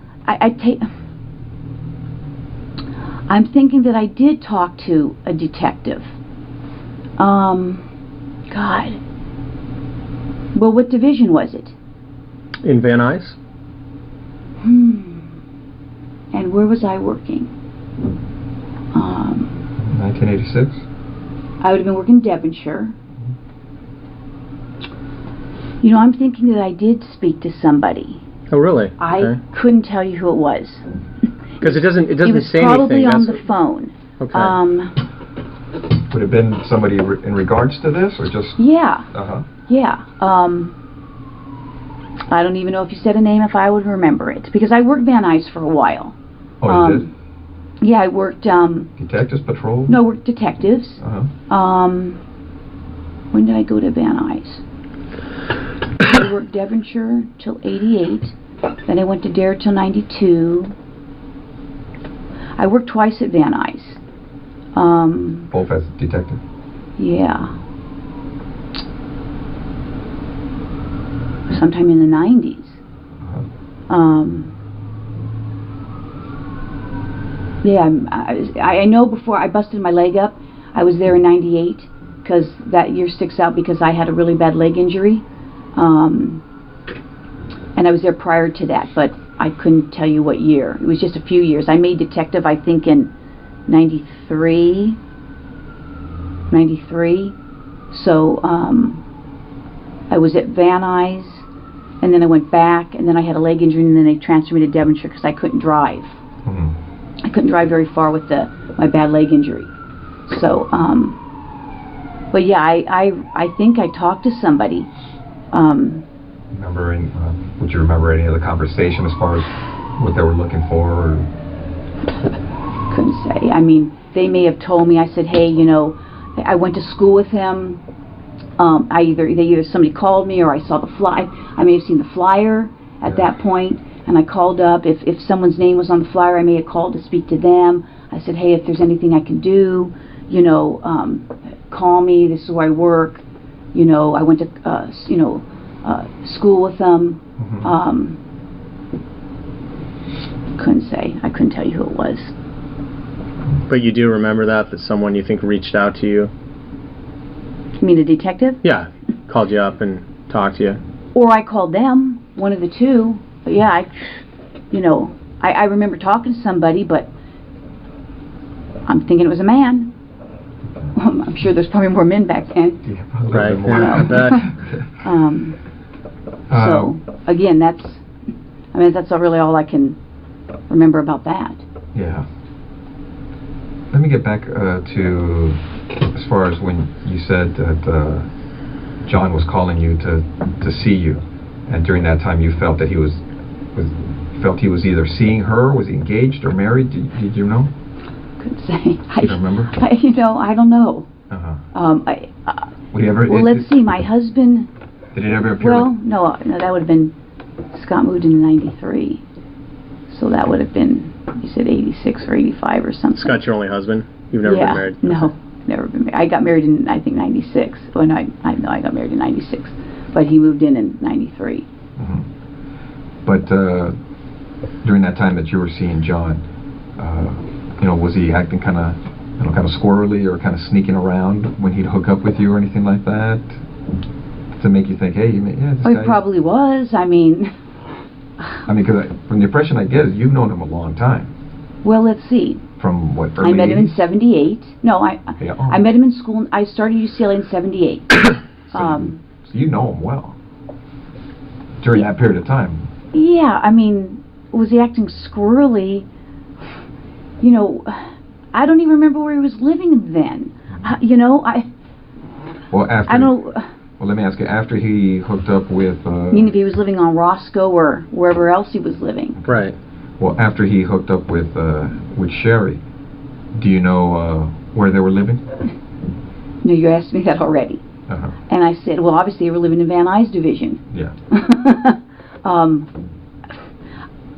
I'm thinking that I did talk to a detective. God. Well, what division was it? In Van Nuys? And where was I working? 1986? I would have been working in Devonshire. You know, I'm thinking that I did speak to somebody. Oh, really? I couldn't tell you who it was. Because it doesn't It was say probably anything. on the phone. Okay. Would it have been somebody in regards to this, or just... Yeah. Uh-huh. Yeah. I don't even know if you said a name, if I would remember it. Because I worked Van Nuys for a while. Oh, you did? Yeah, I worked, Detectives, patrol? no, I worked detectives. Uh-huh. When did I go to Van Nuys? I worked Devonshire till 88. Then I went to Dare till 92. I worked twice at Van Nuys. Both as a detective? Yeah. sometime in the 90s. Yeah, I know before I busted my leg up, I was there in 98, because that year sticks out because I had a really bad leg injury. And I was there prior to that, but I couldn't tell you what year. It was just a few years. I made detective, I think, in 93. So I was at Van Nuys, and then I went back, and then I had a leg injury, and then they transferred me to Devonshire because I couldn't drive. I couldn't drive very far with my bad leg injury. So, but yeah, I think I talked to somebody. Would you remember any of the conversation as far as what they were looking for? Or? Couldn't say. I mean, they may have told me. I said, hey, you know, I went to school with him. Either somebody called me or I saw the I may have seen the flyer at that point, and I called up. If someone's name was on the flyer, I may have called to speak to them. I said, hey, if there's anything I can do, you know, call me. This is where I work. You know, I went to school with them. Couldn't say. I couldn't tell you who it was. But you do remember that someone you think reached out to you? You mean a detective? Yeah, called you up and talked to you. Or I called them, one of the two. But yeah, I remember talking to somebody, but I'm thinking it was a man. I'm sure there's probably more men back then. Yeah, probably right. more. Yeah, I bet. So again, that's really all I can remember about that. Yeah. Let me get back to as far as when you said that John was calling you to see you, and during that time you felt that he was either seeing her, was he engaged or married? Did you know? Couldn't say. You don't remember? I don't know. Would he ever? Let's see. My husband. Did it ever appear? Well, no, that would have been. Scott moved in '93, so that would have been. You said 86 or 85 or something. Scott's your only husband? You've never been married? No, never been married. I got married in, I think, 96. Well, no, I got married in 96. But he moved in 93. But during that time that you were seeing John, was he acting kind of squirrely or kind of sneaking around when he'd hook up with you or anything like that? To make you think, hey, this guy... He probably was. I mean, because from the impression I get is you've known him a long time. Well, let's see. From what, early I met him in 80s? 78. No, I met him in school. I started UCLA in 78. So you know him well. During that period of time. Yeah, I mean, was he acting squirrely? I don't even remember where he was living then. Well, after... I don't... Well, let me ask you, after he hooked up with... I mean, if he was living on Roscoe or wherever else he was living. Right. Well, after he hooked up with Sherry, do you know where they were living? No, you asked me that already. And I said, well, obviously they were living in Van Nuys division. Yeah.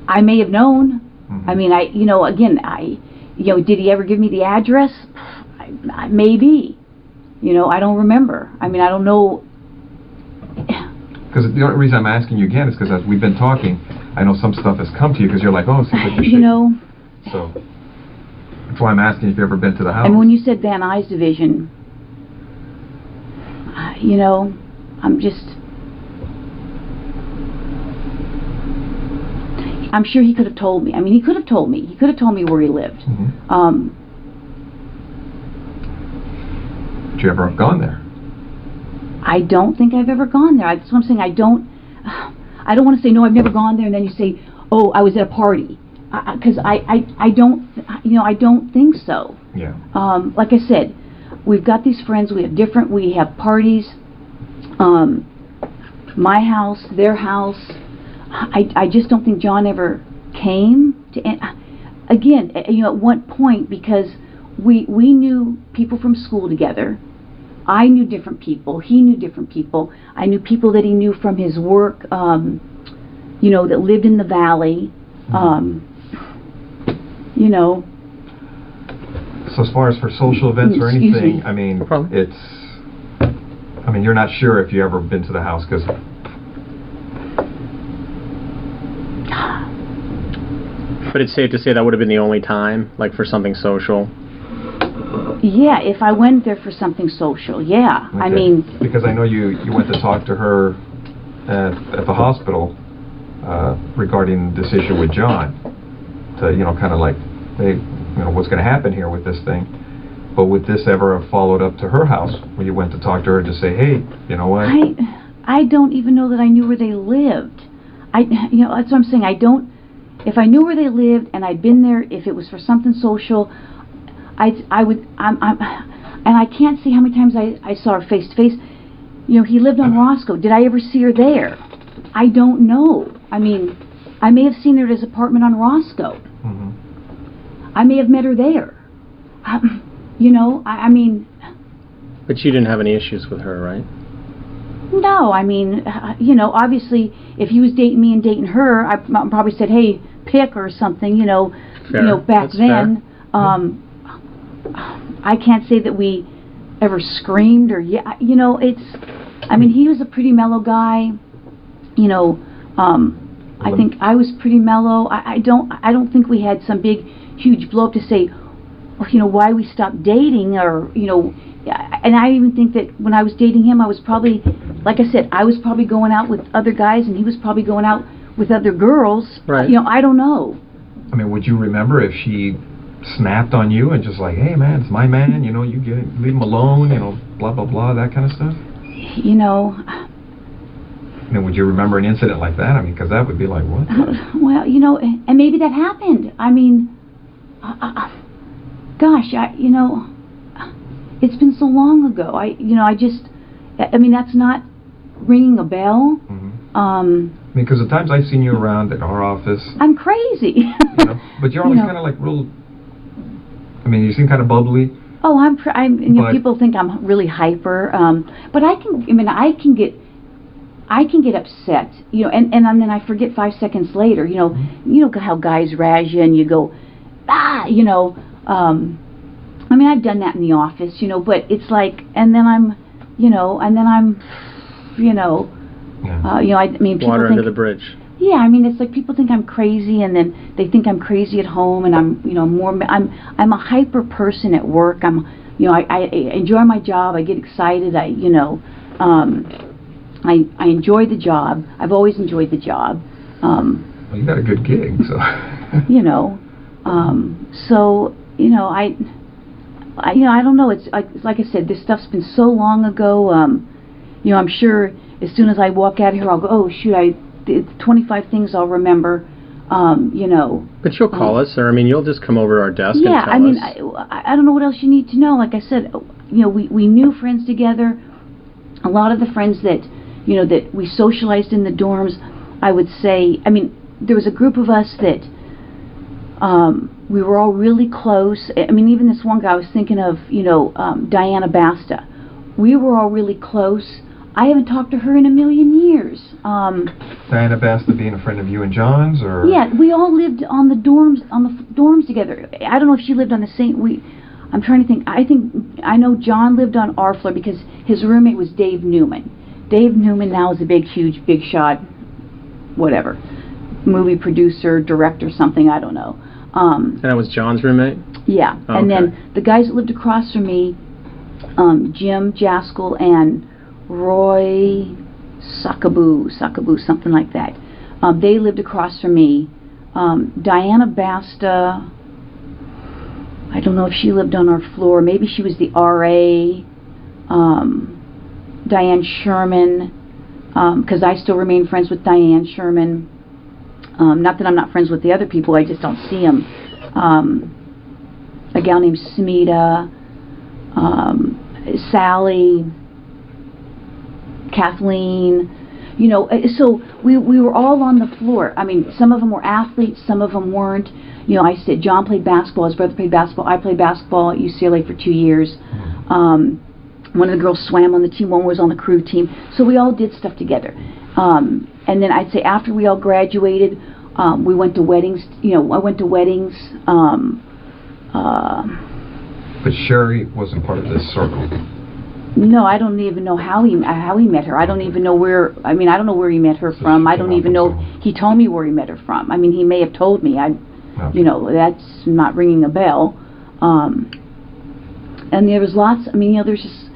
I may have known. I mean, did he ever give me the address? Maybe. I don't remember. I mean, I don't know. Because the only reason I'm asking you again is because as we've been talking, I know some stuff has come to you because you're like, oh, it seems like you're So that's why I'm asking if you've ever been to the house. And when you said Van Nuys division, I'm sure he could have told me. I mean, he could have told me. He could have told me where he lived. Did you ever have gone there? I don't think I've ever gone there. That's what I'm saying. I don't want to say, no, I've never gone there, and then you say, oh, I was at a party. Because I don't think so. Yeah. Like I said, we've got these friends, we have parties, my house, their house. I just don't think John ever came to, again, at one point, because we knew people from school together. I knew different people. He knew different people. I knew people that he knew from his work, that lived in the valley. So as far as for social events or anything, I mean, you're not sure if you ever been to the house because But it's safe to say that would have been the only time, like for something social. Yeah, if I went there for something social, yeah. Okay. I mean... Because I know you went to talk to her at the hospital regarding this issue with John. To, kind of like, hey, what's going to happen here with this thing? But would this ever have followed up to her house when you went to talk to her to say, hey, you know what? I don't even know that I knew where they lived. That's what I'm saying. If I knew where they lived and I'd been there, if it was for something social, I would, and I can't see how many times I saw her face to face. He lived on Roscoe. Did I ever see her there? I don't know. I mean, I may have seen her at his apartment on Roscoe. Mm-hmm. I may have met her there. I mean... But you didn't have any issues with her, right? No, I mean, obviously, if he was dating me and dating her, I probably said, hey, pick or something, Fair. back That's then. fair. I can't say that we ever screamed or, I mean, he was a pretty mellow guy, I think I was pretty mellow. I don't think we had some big, huge blow up to say, why we stopped dating or, and I even think that when I was dating him, I was probably, like I said, I was probably going out with other guys and he was probably going out with other girls. Right. I don't know. I mean, would you remember if she snapped on you and just like, hey man, it's my man, you leave him alone, blah, blah, blah, that kind of stuff? Would you remember an incident like that? I mean, because that would be like, what? Well, and maybe that happened. I mean, gosh, it's been so long ago. I mean, that's not ringing a bell. Mm-hmm. Because the times I've seen you around at our office, I'm crazy. But you're always kind of like real. I mean, you seem kind of bubbly. Oh, people think I'm really hyper. But I can get upset. And then I forget 5 seconds later. How guys razz you and you go, I mean, I've done that in the office, but it's like, and then I'm, yeah. I mean, people Water think, under the bridge. Yeah, I mean, it's like people think I'm crazy, and then they think I'm crazy at home, and I'm a hyper person at work. I enjoy my job. I get excited. I enjoy the job. I've always enjoyed the job. Well, you got a good gig, so. I don't know. It's like I said, this stuff's been so long ago. I'm sure as soon as I walk out of here, I'll go, oh shoot, it's 25 things I'll remember. But you'll call us, or you'll just come over to our desk and tell us. Yeah, I mean, I don't know what else you need to know. Like I said, we knew friends together. A lot of the friends that that we socialized in the dorms, I would say, I mean, there was a group of us that we were all really close. I mean, even this one guy I was thinking of, Diana Basta. We were all really close. I haven't talked to her in a million years. Diana Basta being a friend of you and John's, or? Yeah, we all lived on the dorms together. I don't know if she lived on the same. I'm trying to think. I know John lived on our floor because his roommate was Dave Newman. Dave Newman now is a big shot, whatever, movie producer, director, something. I don't know. And that was John's roommate? Yeah. Oh, and okay. then the guys that lived across from me, Jim Jaskell and Roy Sakaboo, something like that. They lived across from me. Diana Basta, I don't know if she lived on our floor. Maybe she was the RA. Diane Sherman, because I still remain friends with Diane Sherman. Not that I'm not friends with the other people, I just don't see them. A gal named Smita, Sally, Kathleen, so we were all on the floor. I mean, some of them were athletes, some of them weren't. I said John played basketball, his brother played basketball, I played basketball at UCLA for 2 years. One of the girls swam on the team, one was on the crew team. So we all did stuff together. And then I'd say after we all graduated, we went to weddings. I went to weddings. But Sherry wasn't part of this circle. No, I don't even know how he met her. I don't even know where. I don't know where he met her from. I don't even know. He told me where he met her from. I mean, he may have told me. Okay. You know, that's not ringing a bell. And there was lots, I mean, you know, there's just,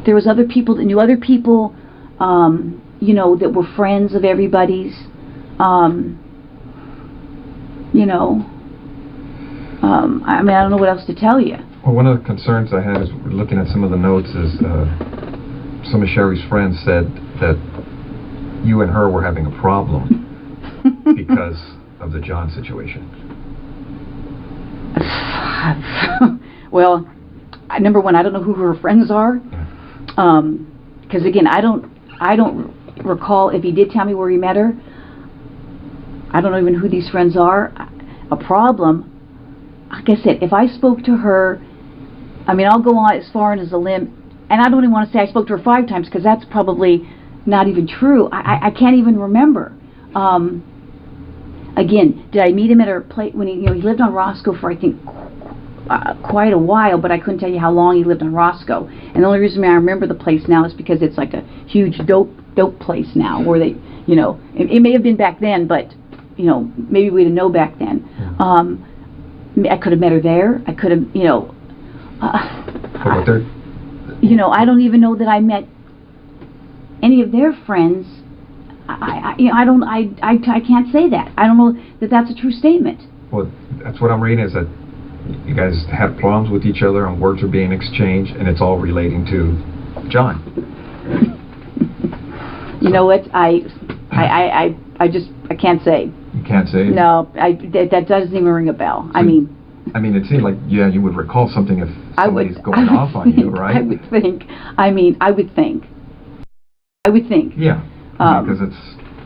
there was other people that knew other people, you know, that were friends of everybody's, you know, I mean, I don't know what else to tell you. Well, one of the concerns I had is looking at some of the notes is some of Sherry's friends said that you and her were having a problem because of the John situation. Well, number one, I don't know who her friends are, because again, I don't recall if he did tell me where he met her. I don't know even who these friends are. A problem, like I said, if I spoke to her, I mean, I'll go on as far as a limb, and I don't even want to say I spoke to her 5 times, because that's probably not even true. I can't even remember. Again, did I meet him at her place when he, you know, he lived on Roscoe for, I think, quite a while, but I couldn't tell you how long he lived on Roscoe. And the only reason I remember the place now is because it's like a huge dope place now, where they, you know, it may have been back then, but, you know, maybe we didn't know back then. I could have met her there. I could have, you know, you know, I don't even know that I met any of their friends. You know, I can't say that. I don't know that that's a true statement. Well, that's what I'm reading, is that you guys had problems with each other and words were being exchanged, and it's all relating to John. You know what? I can't say. You can't say? No, that doesn't even ring a bell. So, I mean, it seemed like, yeah, you would recall something if somebody's going off on you, right? I would think. I would think. Yeah, because it's...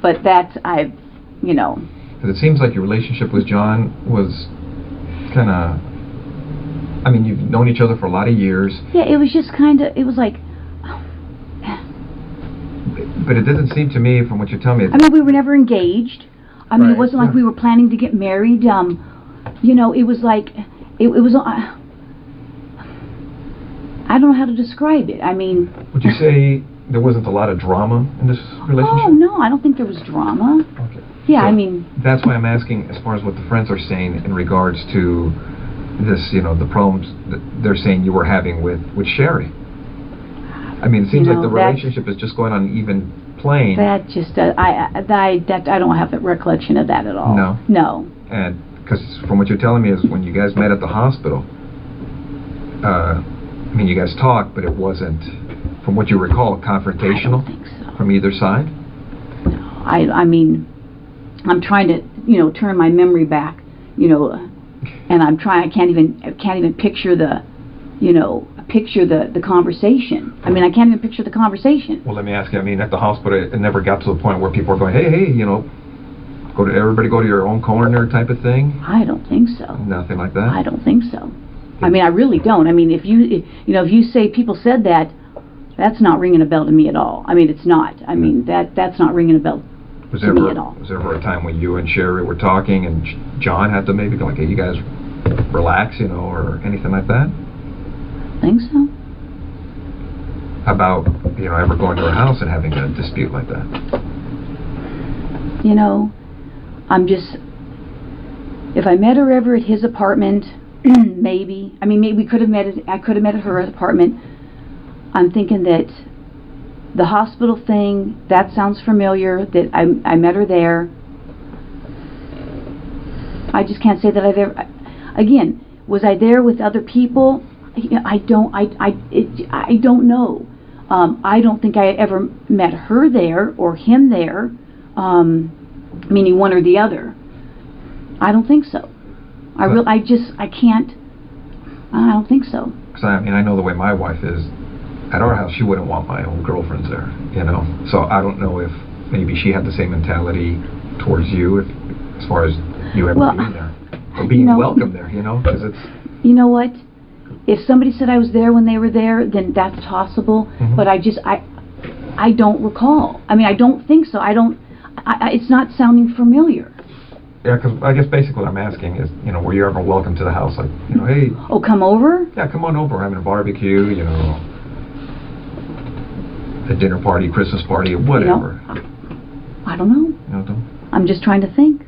But that's, you know... Because it seems like your relationship with John was kind of... I mean, you've known each other for a lot of years. Yeah, it was just kind of... It was like... But it doesn't seem to me, from what you're telling me... I mean, we were never engaged. I mean, Right. it wasn't like we were planning to get married. You know, it was like... It was... I don't know how to describe it. I mean... Would you say there wasn't a lot of drama in this relationship? Oh, no, I don't think there was drama. Okay. Yeah, So I mean... That's why I'm asking, as far as what the friends are saying in regards to this, you know, the problems that they're saying you were having with Sherry. I mean, it seems like the relationship is just going on an even plane. That just... I don't have the recollection of that at all. No? No. And, because from what you're telling me is when you guys met at the hospital, I mean, you guys talked, but it wasn't, from what you recall, confrontational? I don't think so. From either side? No, I mean, I'm trying to, you know, turn my memory back, you know, and I'm trying. I can't even picture the, you know, the conversation. I mean, I can't even picture the conversation. Well, let me ask you. I mean, at the hospital, it never got to the point where people were going, hey, you know, everybody go to your own corner type of thing. I don't think so. Nothing like that. I don't think so. I mean, I really don't. I mean, if you say people said that, that's not ringing a bell to me at all. I mean, it's not. I mean, that's not ringing a bell to me at all. Was there ever a time when you and Sherry were talking and John had to maybe go like, hey, you guys relax, you know, or anything like that? I think so. About, you know, ever going to her house and having a dispute like that? You know, I'm just... If I met her ever at his apartment... maybe. I mean, maybe we could have met I could have met at her apartment. I'm thinking that the hospital thing, that sounds familiar, that I met her there. I just can't say that I've ever... Again, was I there with other people? I don't know. I don't think I ever met her there or him there, meaning one or the other. I don't think so. I can't. I don't think so. Because I mean, I know the way my wife is. At our house, she wouldn't want my own girlfriends there, you know. So I don't know if maybe she had the same mentality towards you, as far as you ever being there, or being welcome there, you know. Because it's. You know what? If somebody said I was there when they were there, then that's possible. Mm-hmm. But I don't recall. I mean, I don't think so. It's not sounding familiar. Yeah, because I guess basically what I'm asking is, you know, were you ever welcome to the house? Like, you know, hey... Oh, come over? Yeah, come on over. We're having a barbecue, you know, a dinner party, Christmas party, whatever. I don't know. You know, I'm just trying to think.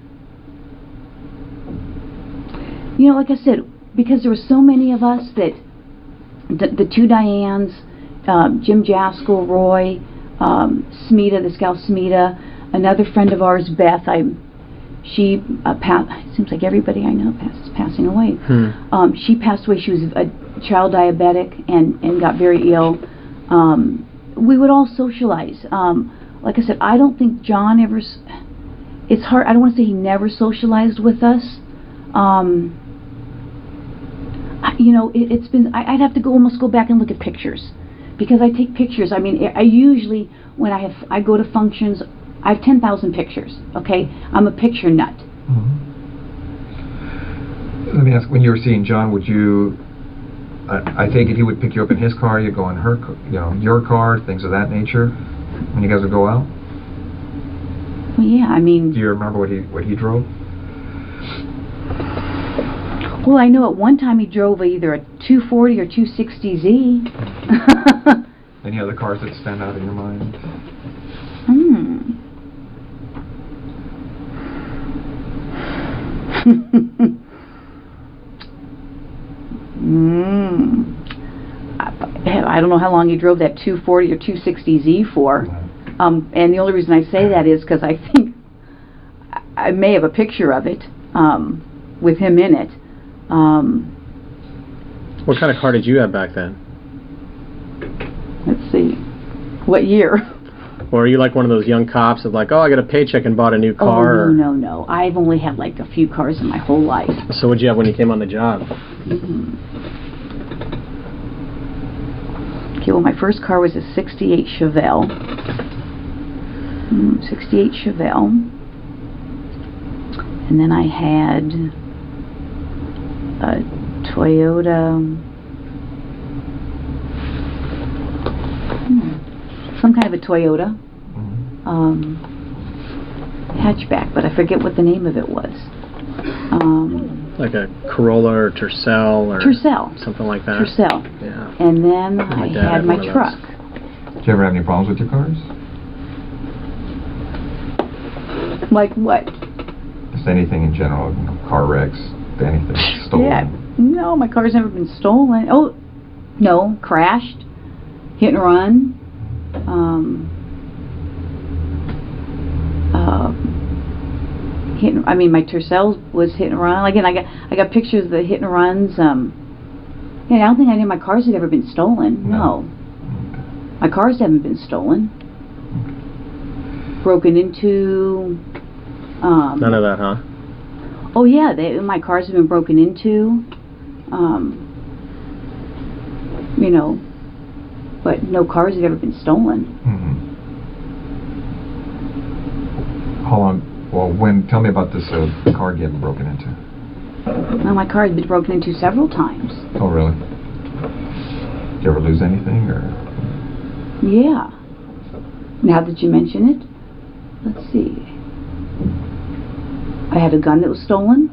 You know, like I said, because there were so many of us that the two Dianes, Jim Jaskell, Roy, Smita, this gal Smita, another friend of ours, Beth. She it seems like everybody I know is passing away. She passed away. She was a child diabetic and got very ill. We would all socialize. Like I said, I don't think John ever. It's hard. I don't want to say he never socialized with us. You know, it's been. I'd have to almost go back and look at pictures, because I take pictures. I mean, I usually when I go to functions, I have 10,000 pictures. Okay, I'm a picture nut. Let me ask: when you were seeing John, would you? I take it he would pick you up in his car. You go in her, your car, things of that nature. When you guys would go out. Well, yeah. I mean. Do you remember what he drove? Well, I know at one time he drove either a 240 or 260Z. Any other cars that stand out in your mind? I don't know how long he drove that 240 or 260Z for. And the only reason I say that is because I think I may have a picture of it with him in it. What kind of car did you have back then? Let's see. What year? Or are you like one of those young cops that like, oh, I got a paycheck and bought a new car? Oh, no. I've only had like a few cars in my whole life. So what'd you have when you came on the job? Okay, well, my first car was a 68 Chevelle. 68 Chevelle. And then I had a Toyota, some kind of a Toyota hatchback, but I forget what the name of it was. Like a Corolla or Tercel or something like that. Tercel. Yeah. And then I had my truck. Did you ever have any problems with your cars? Like what? Just anything in general, car wrecks, anything stolen. Yeah. No, my car's never been stolen. Oh, no, crashed, hit and run. I mean, my Tercel was hit and run. Again, I got pictures of the hit and runs. Yeah, I don't think any of my cars had ever been stolen. No. My cars haven't been stolen. Broken into. None of that, huh? Oh yeah, my cars have been broken into. You know, but no cars have ever been stolen. How long? Well, tell me about this car getting broken into. Well, my car has been broken into several times. Oh, really? Did you ever lose anything, or? Yeah. Now that you mention it, let's see. I had a gun that was stolen.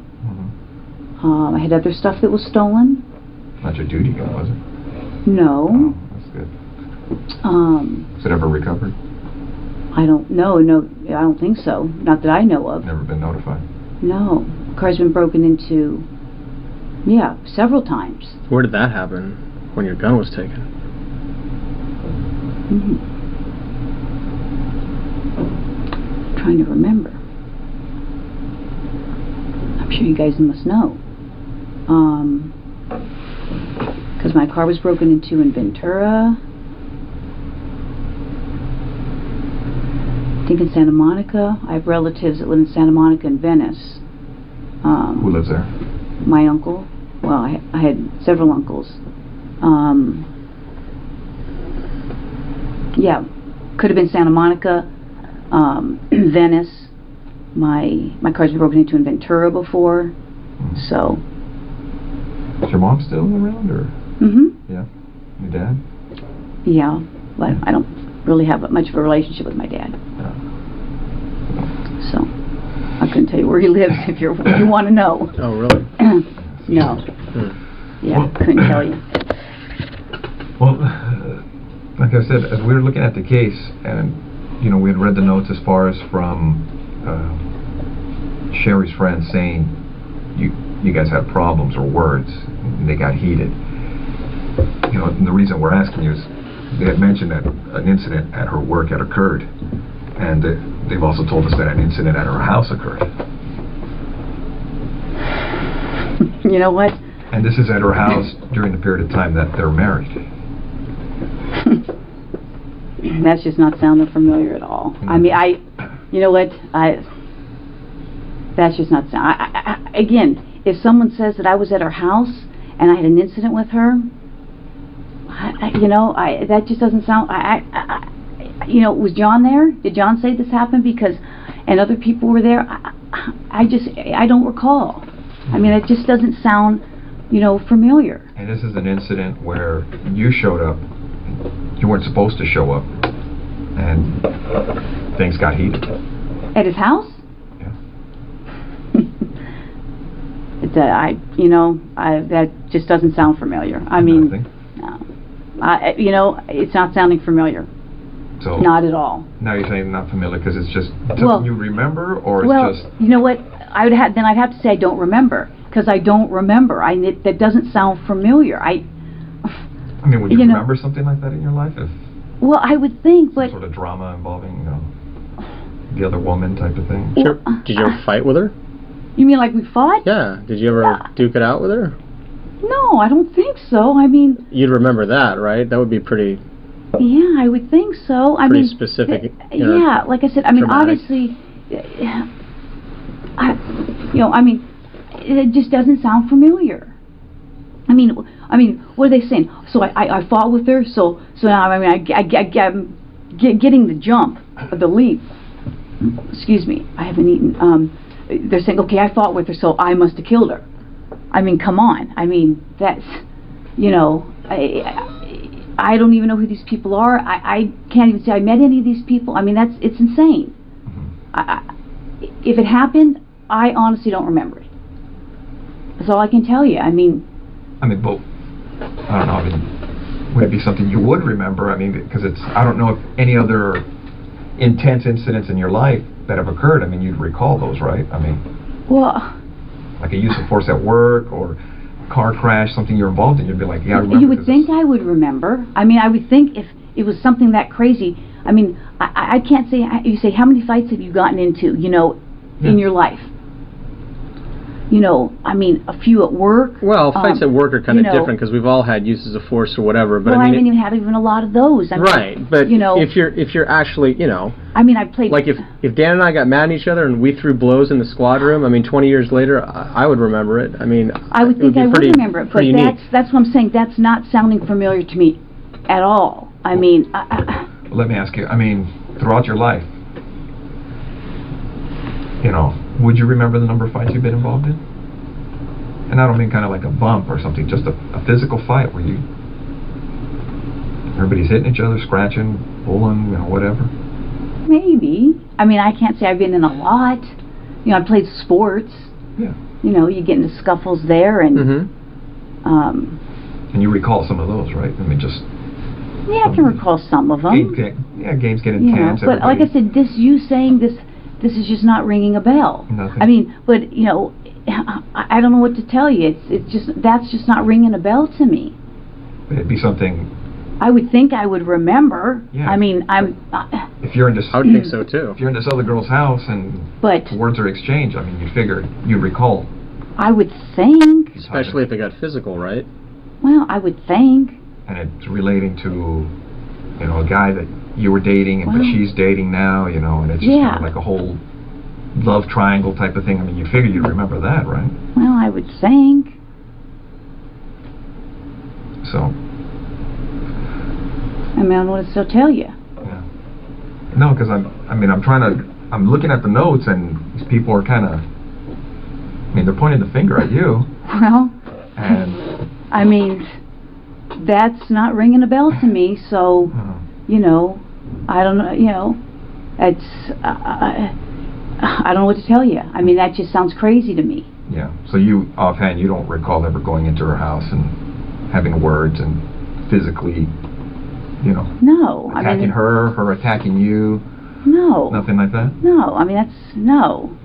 I had other stuff that was stolen. Not your duty gun, was it? No. Oh, that's good. Was it ever recovered? I don't know. No, I don't think so. Not that I know of. Never been notified? No. Car's been broken into, yeah, several times. Where did that happen? When your gun was taken? Trying to remember. I'm sure you guys must know. Because my car was broken into in Ventura. I think in Santa Monica. I have relatives that live in Santa Monica and Venice. Who lives there? My uncle. Well, I had several uncles. Yeah, could have been Santa Monica, Venice. My car's been broken into in Ventura before. So. Is your mom still around, or? Yeah. Your dad? Yeah, but I don't really have much of a relationship with my dad. So I couldn't tell you where he lives if you want to know. Oh, really? No. Yeah, couldn't tell you. Well, like I said, as we were looking at the case, and we had read the notes as far as from Sherry's friend saying you guys had problems or words, and they got heated. You know, and the reason we're asking you is they had mentioned that an incident at her work had occurred, and they've also told us that an incident at her house occurred. You know what? And this is at her house during the period of time that they're married. That's just not sounding familiar at all. I mean, you know what? That's just not sound. Again, if someone says that I was at her house and I had an incident with her, you know, that just doesn't sound. You know, was John there? Did John say this happened? Because, and other people were there. I don't recall. I mean, it just doesn't sound, you know, familiar. And this is an incident where you showed up. You weren't supposed to show up, and things got heated. At his house? Yeah. You know, that just doesn't sound familiar. I mean, Nothing. no. You know, it's not sounding familiar. So Not at all. now you're saying not familiar because it's just something Well- you remember, or Well, it's just. you know what? I'd have to say I don't remember, because I don't remember. That doesn't sound familiar. I mean, would you you know- remember something like that in your life? If Well, I would think, but sort of drama involving, you know, the other woman type of thing. Did you ever fight with her? You mean like we fought? Yeah. Did you ever Yeah. duke it out with her? No, I don't think so. I mean, You'd remember that, right? That would be pretty yeah, I would think so. I Pretty mean, specific, you know, yeah, like I said, I mean, traumatic. obviously, you know, I mean, it just doesn't sound familiar. I mean, what are they saying? So I fought with her. So now I mean, I'm getting the jump, the leap. Excuse me, I haven't eaten. They're saying, okay, I fought with her, so I must have killed her. I mean, come on. I mean, that's, you know, I don't even know who these people are. I can't even say I met any of these people. I mean, it's insane. If it happened, I honestly don't remember it. That's all I can tell you. I mean, but I don't know. I mean, would it be something you would remember? I mean, because I don't know if any other intense incidents in your life that have occurred. I mean, you'd recall those, right? I mean, well, like a use of force at work or car crash, something you're involved in. You'd be like, yeah, I remember. you would think I would remember. I mean, I would think if it was something that crazy. I mean, I can't say. You say, how many fights have you gotten into? You know, in your life. You know, I mean, a few at work. Well, fights at work are kind you of know, different because we've all had uses of force or whatever. But well, I I mean, haven't even had even a lot of those. I mean, right? But you know, if you're actually, you know, I mean, I played. like if Dan and I got mad at each other and we threw blows in the squad room, I mean, 20 years later, I would remember it. I mean, I would think I would remember it, but pretty neat. that's what I'm saying. That's not sounding familiar to me at all. I mean, Let me ask you. I mean, throughout your life, you know, would you remember the number of fights you've been involved in? And I don't mean kind of like a bump or something, just a physical fight where everybody's hitting each other, scratching, pulling, you know, whatever. maybe. I mean, I can't say I've been in a lot. You know, I played sports. Yeah. You know, you get into scuffles there, and and you recall some of those, right? I mean, just yeah, I can recall some of them. games get Yeah, intense. but like I said, you saying this is just not ringing a bell. Nothing. I mean, but you know, I don't know what to tell you. It's just that's just not ringing a bell to me. It'd be something. I would think I would remember. Yeah. I mean, If you're in this, I would think so too. if you're in this other girl's house and but words are exchanged, I mean, you'd figure you'd recall. I would think. Especially if it got physical, right? Well, I would think. And it's relating to, you know, a guy that you were dating, and but Well, she's dating now, you know, and it's just kind of like a whole love triangle type of thing. I mean, you figure you'd remember that, right? Well, I would think. So. I mean, I don't know what to still tell you. Yeah. No, because I'm looking at the notes, and these people are kind of, I mean, they're pointing the finger at you. Well, And I mean, that's not ringing a bell to me. So, you know, I don't know. You know, it's I don't know what to tell you. I mean, that just sounds crazy to me. yeah. So you offhand, you don't recall ever going into her house and having words and physically, you know, No, attacking I mean, her attacking you, no, nothing like that. no. I mean, that's no,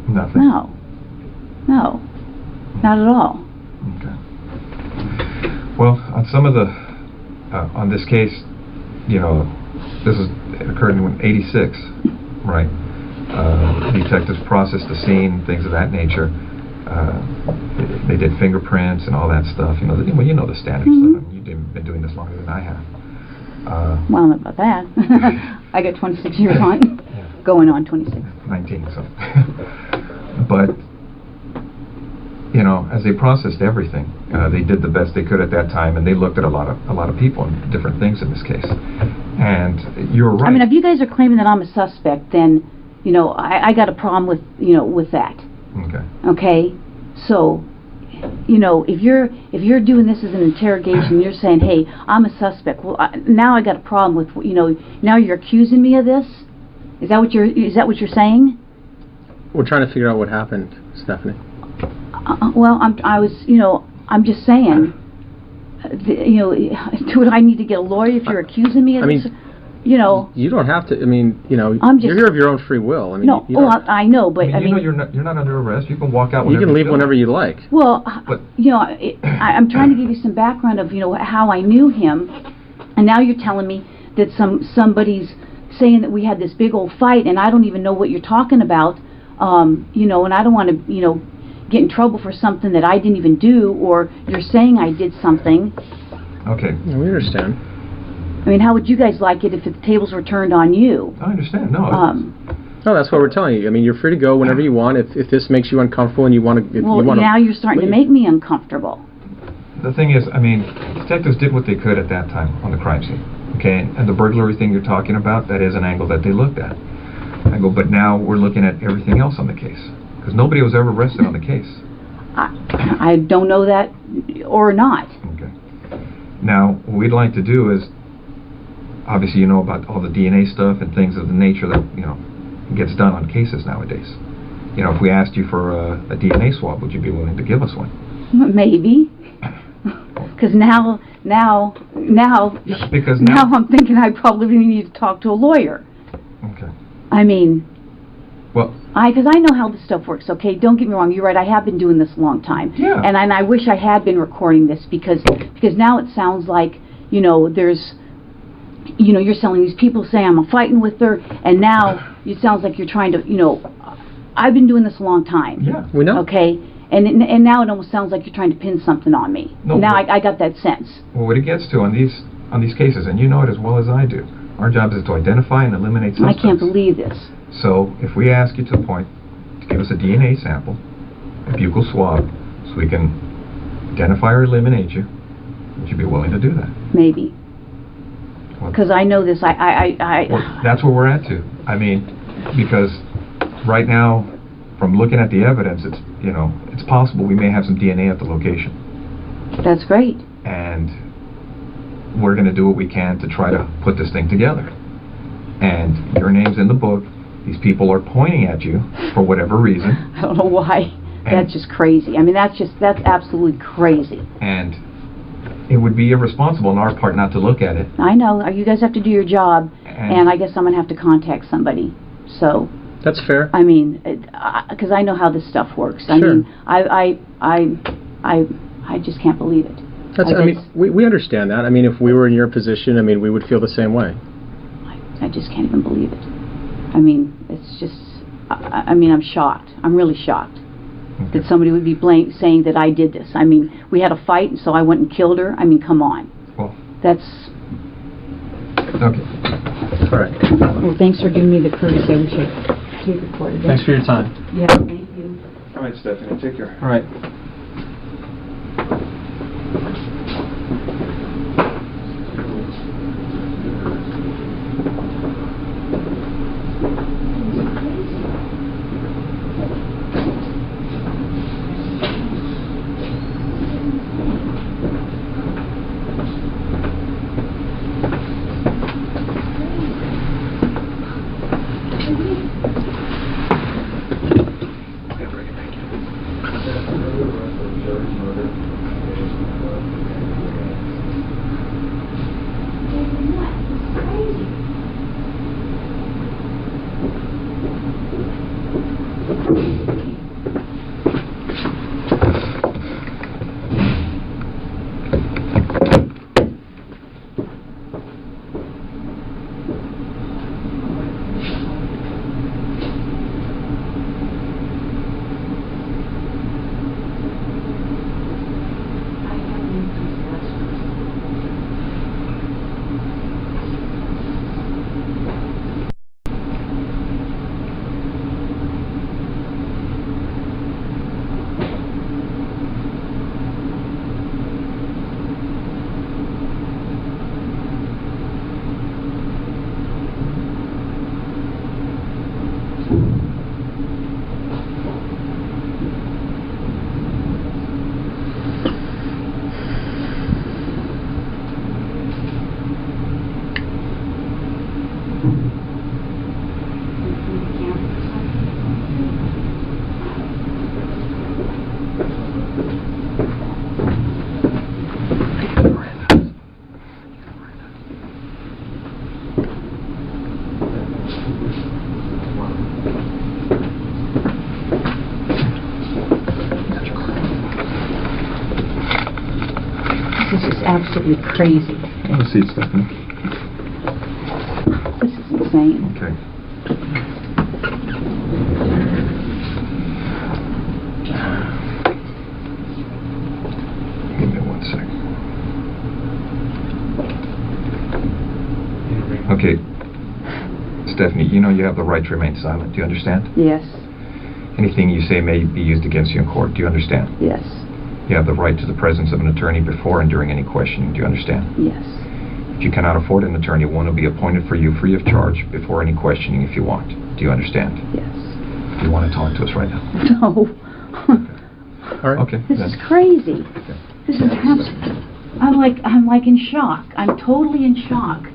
Nothing. no, no. Not at all. Okay. Well, on some of the, on this case, you know, it occurred in '86, right? Detectives processed the scene, things of that nature. They did fingerprints and all that stuff. You know, you know the standard stuff. You've been doing this longer than I have. Well, not about that. I got 26 years on, going on 26. 19, so. But, you know, as they processed everything, they did the best they could at that time, and they looked at a lot of people and different things in this case. And you're right. I mean, if you guys are claiming that I'm a suspect, then, you know, I got a problem with, you know, with that. Okay. Okay? So, you know, if you're doing this as an interrogation, you're saying, hey, I'm a suspect. Well, now I got a problem with, you know, now you're accusing me of this? Is that what you're saying? We're trying to figure out what happened, Stephanie. Well, I'm just saying, you know, do I need to get a lawyer if you're accusing me of this? You know, you don't have to. I mean, you know, you're here of your own free will. I mean, no, I know, but I mean, you know, you're not under arrest. You can walk out. You can leave whenever you like. Well, you know, I'm trying to give you some background of, you know, how I knew him, and now you're telling me that somebody's saying that we had this big old fight, and I don't even know what you're talking about. You know, and I don't want to, you know, get in trouble for something that I didn't even do, or you're saying I did something. Okay. Yeah, we understand. I mean, how would you guys like it if the tables were turned on you? I understand. No. No, that's what we're telling you. I mean, you're free to go whenever you want. If this makes you uncomfortable and you want to, now you're starting to make me uncomfortable. The thing is, I mean, detectives did what they could at that time on the crime scene. Okay, and the burglary thing you're talking about, that is an angle that they looked at. I go, but now we're looking at everything else on the case, because nobody was ever arrested on the case. I don't know that or not. Okay. Now, what we'd like to do is, obviously you know about all the DNA stuff and things of the nature that, you know, gets done on cases nowadays. You know, if we asked you for a DNA swab, would you be willing to give us one? Maybe. Because now I'm thinking I probably need to talk to a lawyer. Okay. I mean, well, because I know how this stuff works. Okay, don't get me wrong. You're right. I have been doing this a long time. Yeah. And I wish I had been recording this because now it sounds like, you know, there's, you know, you're selling these people saying I'm fighting with her, and now it sounds like you're trying to, you know, I've been doing this a long time. Yeah, we know. Okay, and now it almost sounds like you're trying to pin something on me. No, now I got that sense. Well, what it gets to on these cases, and you know it as well as I do, our job is to identify and eliminate suspects. I can't believe this. So if we ask you to the point to give us a DNA sample, a buccal swab, so we can identify or eliminate you, would you be willing to do that? Maybe. Because I know this. Well, that's where we're at too. I mean, because right now, from looking at the evidence, it's, you know, it's possible we may have some DNA at the location. That's great. And we're going to do what we can to try to put this thing together. And your name's in the book. These people are pointing at you for whatever reason. I don't know why. That's just crazy. I mean, that's absolutely crazy. And it would be irresponsible on our part not to look at it. I know. You guys have to do your job, and I guess I'm going to have to contact somebody. So. That's fair. I mean, because I know how this stuff works. I Sure. mean, I just can't believe it. I mean, we understand that. I mean, if we were in your position, I mean, we would feel the same way. I just can't even believe it. I mean, it's just, I mean, I'm shocked. I'm really shocked that somebody would be saying that I did this. I mean, we had a fight, and so I went and killed her. I mean, come on. Well. That's... Okay. All right. Well, thanks for giving me the courtesy. I wish I could record it. Thanks for your time. Yeah, thank you. All right, Stephanie, take care. All right. This is absolutely crazy. Have a seat, Stephanie. This is insane. Okay. Give me 1 second. Okay. Stephanie, you know you have the right to remain silent. Do you understand? Yes, Anything you say may be used against you in court. Do you understand? yes, You have the right to the presence of an attorney before and during any questioning. Do you understand? yes. If you cannot afford an attorney, one will be appointed for you free of charge before any questioning if you want. Do you understand? Yes. Do you want to talk to us right now? No. All right. Okay. This then. is crazy. Okay. This is I'm like in shock. I'm totally in shock.